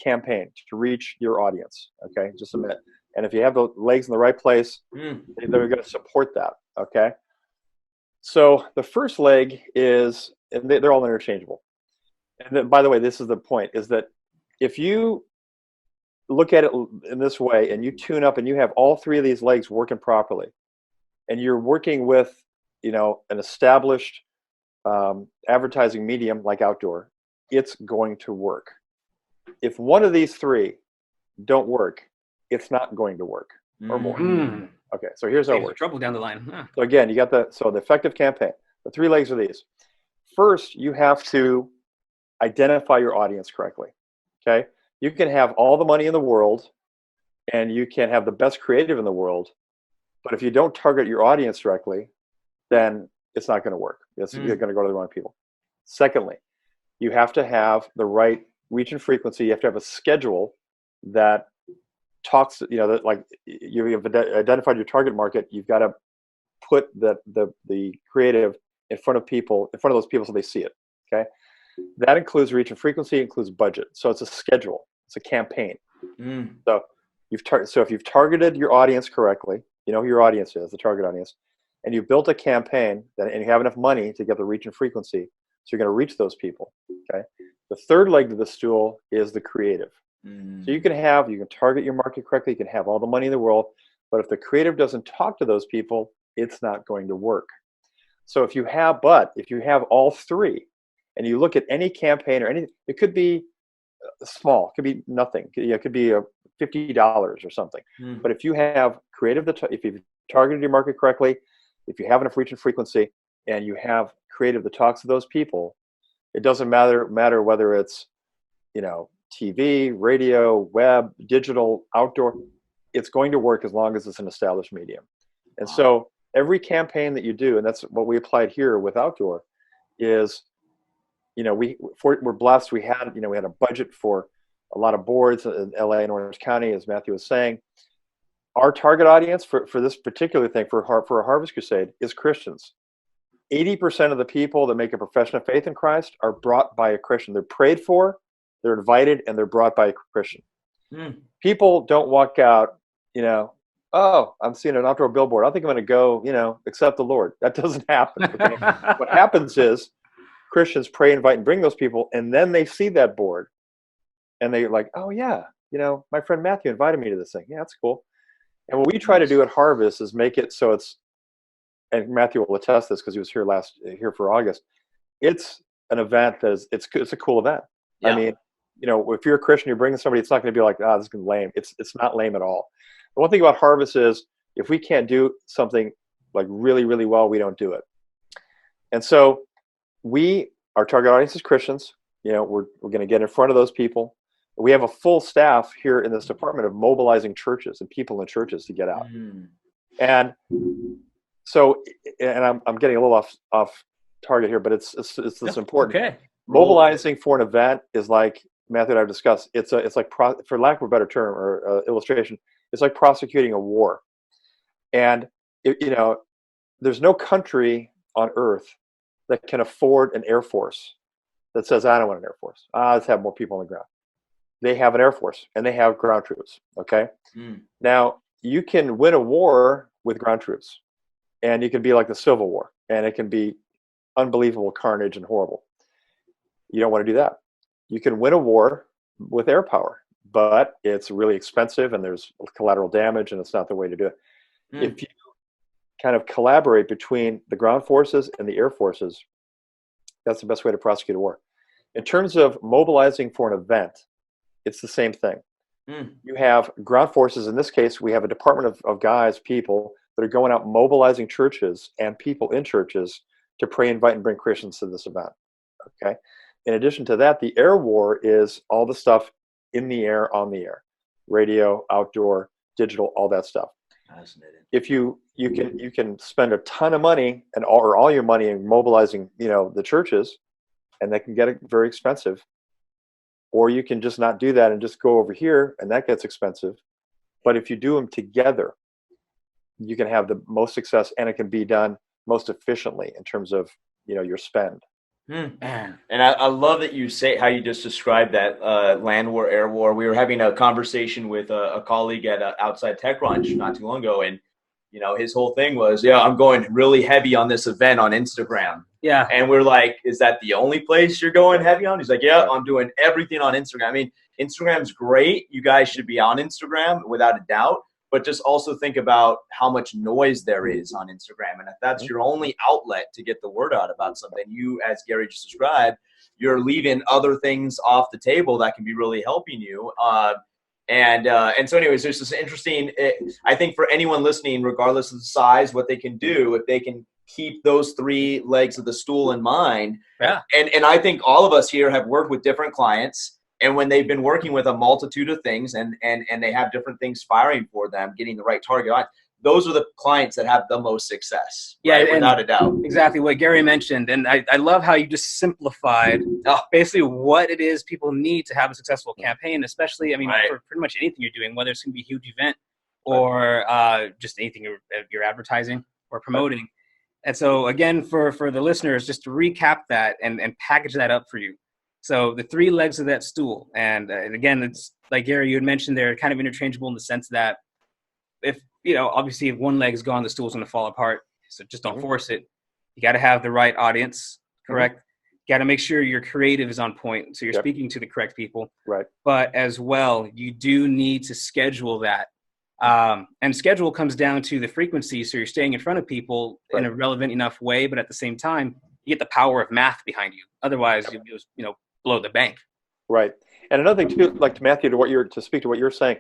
campaign to reach your audience, okay, just a minute. And if you have the legs in the right place, they're going to support that, okay? So the first leg is, and they're all interchangeable. And then, by the way, this is the point, is that if you look at it in this way and you tune up and you have all 3 of these legs working properly, and you're working with, an established advertising medium like outdoor, it's going to work. If one of these 3 don't work, it's not going to work or more. Okay, so here's how it works. Trouble down the line. Huh. So again, you got the effective campaign. The 3 legs are these. First, you have to identify your audience correctly. Okay, you can have all the money in the world, and you can have the best creative in the world, but if you don't target your audience directly, then it's not going to work. You're going to go to the wrong people. Secondly, you have to have the right reach and frequency. You have to have a schedule that talks, that like you've identified your target market. You've got to put the creative in front of those people so they see it. Okay, that includes reach and frequency, includes budget. So it's a schedule. It's a campaign. So if you've targeted your audience correctly, you know who your audience is, the target audience, and you've built a campaign and you have enough money to get the reach and frequency, so you're going to reach those people. Okay. The third leg to the stool is the creative. So you can target your market correctly, you can have all the money in the world, but if the creative doesn't talk to those people, it's not going to work. So if you have all 3, and you look at any campaign or anything, it could be small, it could be nothing, it could be $50 or something. But if you have creative, if you've targeted your market correctly, if you have enough reach and frequency, and you have creative that talks to those people, it doesn't matter whether it's TV, radio, web, digital, outdoor, it's going to work as long as it's an established medium. And so every campaign that you do, and that's what we applied here with outdoor, is we're blessed. We had a budget for a lot of boards in LA and Orange County, as Matthew was saying. Our target audience for this particular thing, for a Harvest Crusade, is Christians. 80% of the people that make a profession of faith in Christ are brought by a Christian. They're prayed for, they're invited, and they're brought by a Christian. People don't walk out, oh, I'm seeing an outdoor billboard, I think I'm going to go, accept the Lord. That doesn't happen. Okay? What happens is Christians pray, invite, and bring those people, and then they see that board, and they're like, oh yeah, my friend Matthew invited me to this thing. Yeah, that's cool. And what we try to do at Harvest is make it so it's and Matthew will attest this because he was here for August. It's an event that is, it's a cool event. Yeah. I mean, if you're a Christian, you're bringing somebody, it's not going to be like, this is going to be lame. It's not lame at all. The one thing about Harvest is if we can't do something like really, really well, we don't do it. And so our target audience is Christians. We're going to get in front of those people. We have a full staff here in this department of mobilizing churches and people in churches to get out. And so, and I'm getting a little off target here, but it's this important. Okay. Mobilizing for an event is like Matthew and I have discussed. It's like for lack of a better term or illustration, it's like prosecuting a war. And there's no country on earth that can afford an air force that says, I don't want an air force. Let's have more people on the ground. They have an air force and they have ground troops. Okay. Now you can win a war with ground troops, and you can be like the Civil War, and it can be unbelievable carnage and horrible. You don't want to do that. You can win a war with air power, but it's really expensive and there's collateral damage, and it's not the way to do it. If you kind of collaborate between the ground forces and the air forces, that's the best way to prosecute a war. In terms of mobilizing for an event, it's the same thing. You have ground forces. In this case, we have a department of guys, people that are going out mobilizing churches and people in churches to pray, invite, and bring Christians to this event. Okay. In addition to that, the air war is all the stuff in the air, on the air, radio, outdoor, digital, all that stuff. Fascinating. If you can spend a ton of money or all your money in mobilizing, the churches, and that can get very expensive. Or you can just not do that and just go over here, and that gets expensive. But if you do them together, you can have the most success, and it can be done most efficiently in terms of your spend. And I love that you say how you just described that land war, air war. We were having a conversation with a colleague at Outside Tech Crunch not too long ago, and his whole thing was, I'm going really heavy on this event on Instagram. Yeah. And we're like, is that the only place you're going heavy on? He's like, yeah, I'm doing everything on Instagram. I mean, Instagram's great. You guys should be on Instagram without a doubt. But just also think about how much noise there is on Instagram. And if that's your only outlet to get the word out about something, you, as Gary just described, you're leaving other things off the table that can be really helping you. And so anyways, there's this interesting, I think for anyone listening, regardless of the size, what they can do, if they can keep those three legs of the stool in mind. Yeah. And I think all of us here have worked with different clients, and when they've been working with a multitude of things and they have different things firing for them, getting the right target on, those are the clients that have the most success. Yeah, right? Without a doubt. Exactly what Gary mentioned. And I love how you just simplified basically what it is people need to have a successful campaign, especially, for pretty much anything you're doing, whether it's going to be a huge event or just anything you're advertising or promoting. And so, again, for the listeners, just to recap that and package that up for you. So the three legs of that stool. And again, it's like Gary, you had mentioned, they're kind of interchangeable in the sense that if, obviously if one leg is gone, the stool's going to fall apart. So just don't force it. You got to have the right audience, correct? Got to make sure your creative is on point. So you're speaking to the correct people. Right. But as well, you do need to schedule that. And schedule comes down to the frequency. So you're staying in front of people in a relevant enough way, but at the same time, you get the power of math behind you. Otherwise, you just, blow the bank. Right. And another thing too, like to Matthew, to speak to what you're saying,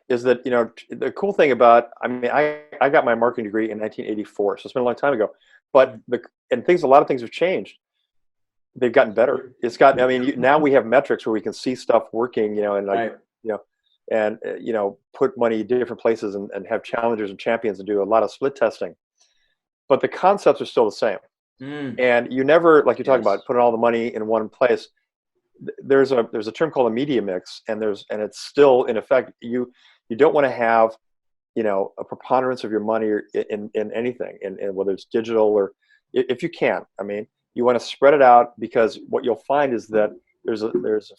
is that, the cool thing about, I got my marketing degree in 1984, so it's been a long time ago, but a lot of things have changed. They've gotten better. It's got, now we have metrics where we can see stuff working, and put money in different places and have challengers and champions and do a lot of split testing. But the concepts are still the same. And you never, like you're talking about, putting all the money in one place. There's a term called a media mix, and it's still in effect. You don't want to have, a preponderance of your money in anything, and whether it's digital or if you can. You want to spread it out, because what you'll find is that there's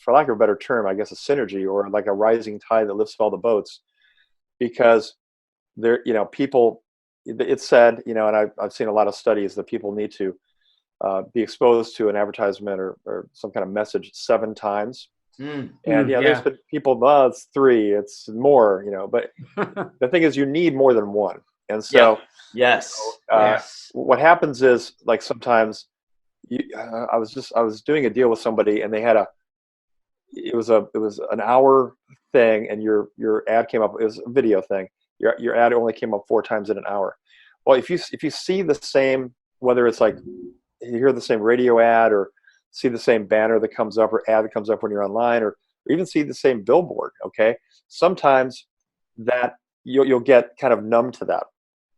for lack of a better term, I guess, a synergy, or like a rising tide that lifts all the boats, because there, people. It's said, and I've seen a lot of studies that people need to be exposed to an advertisement or some kind of message 7 times. There's been people, it's 3, it's more, but the thing is, you need more than one. And so, yes. What happens is, like, sometimes I was doing a deal with somebody, and they had it was an hour thing, and your ad came up. It was a video thing. Your ad only came up 4 times in an hour. Well, if you see the same, whether it's like you hear the same radio ad, or see the same banner that comes up, or ad that comes up when you're online, or even see the same billboard, okay, sometimes that you'll get kind of numb to that.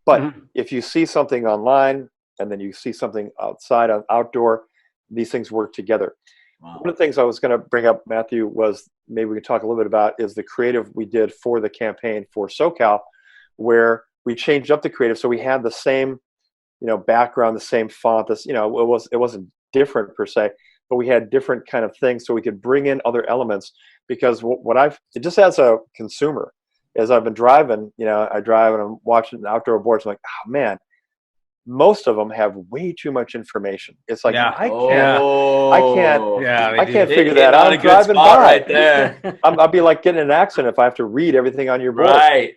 But if you see something online and then you see something outside on outdoor, these things work together. Wow. One of the things I was going to bring up, Matthew, was maybe we can talk a little bit about is the creative we did for the campaign for SoCal, where we changed up the creative. So we had the same, background, the same font, it wasn't different per se, but we had different kind of things so we could bring in other elements. Because just as a consumer, as I've been driving, I drive and I'm watching outdoor boards, I'm like, oh man, most of them have way too much information. It's like, I can't figure that out. I'm driving by right there. I'll be like getting in an accident if I have to read everything on your board. Right.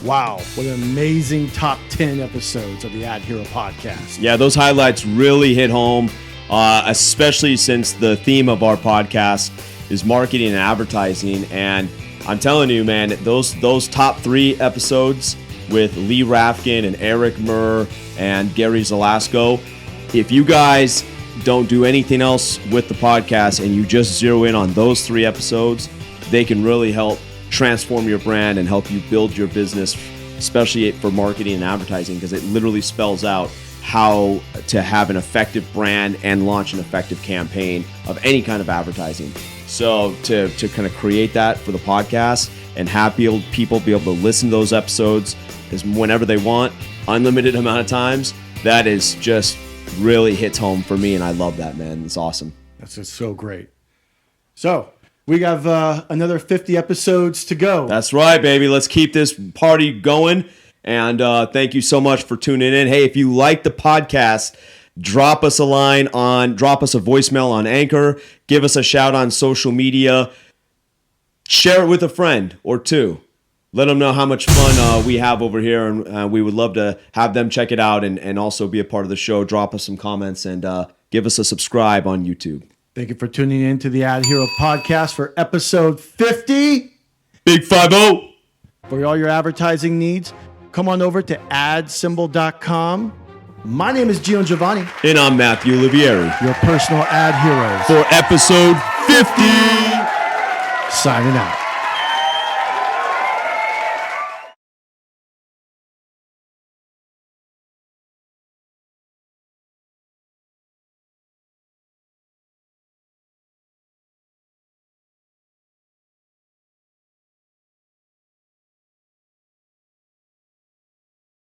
Wow, what an amazing top 10 episodes of the AdHero podcast. Yeah, those highlights really hit home, especially since the theme of our podcast is marketing and advertising. And I'm telling you, man, those top 3 episodes with Lee Rafkin and Eric Murr and Gary Zelasco, if you guys don't do anything else with the podcast and you just zero in on those 3 episodes, they can really help transform your brand and help you build your business, especially for marketing and advertising, because it literally spells out how to have an effective brand and launch an effective campaign of any kind of advertising. So to kind of create that for the podcast and have people be able to listen to those episodes whenever they want, unlimited amount of times, that is just really hits home for me, and I love that, man. It's awesome. That's just so great. So we have another 50 episodes to go. That's right, baby. Let's keep this party going. And thank you so much for tuning in. Hey, if you like the podcast, drop us a voicemail on Anchor. Give us a shout on social media. Share it with a friend or 2. Let them know how much fun we have over here. And we would love to have them check it out and also be a part of the show. Drop us some comments and give us a subscribe on YouTube. Thank you for tuning in to the AdHero Podcast for episode 50. Big 50. For all your advertising needs, come on over to adsymbol.com. My name is Geno Giovanni. And I'm Matthew Olivieri. Your personal ad heroes. For episode 50. Signing out.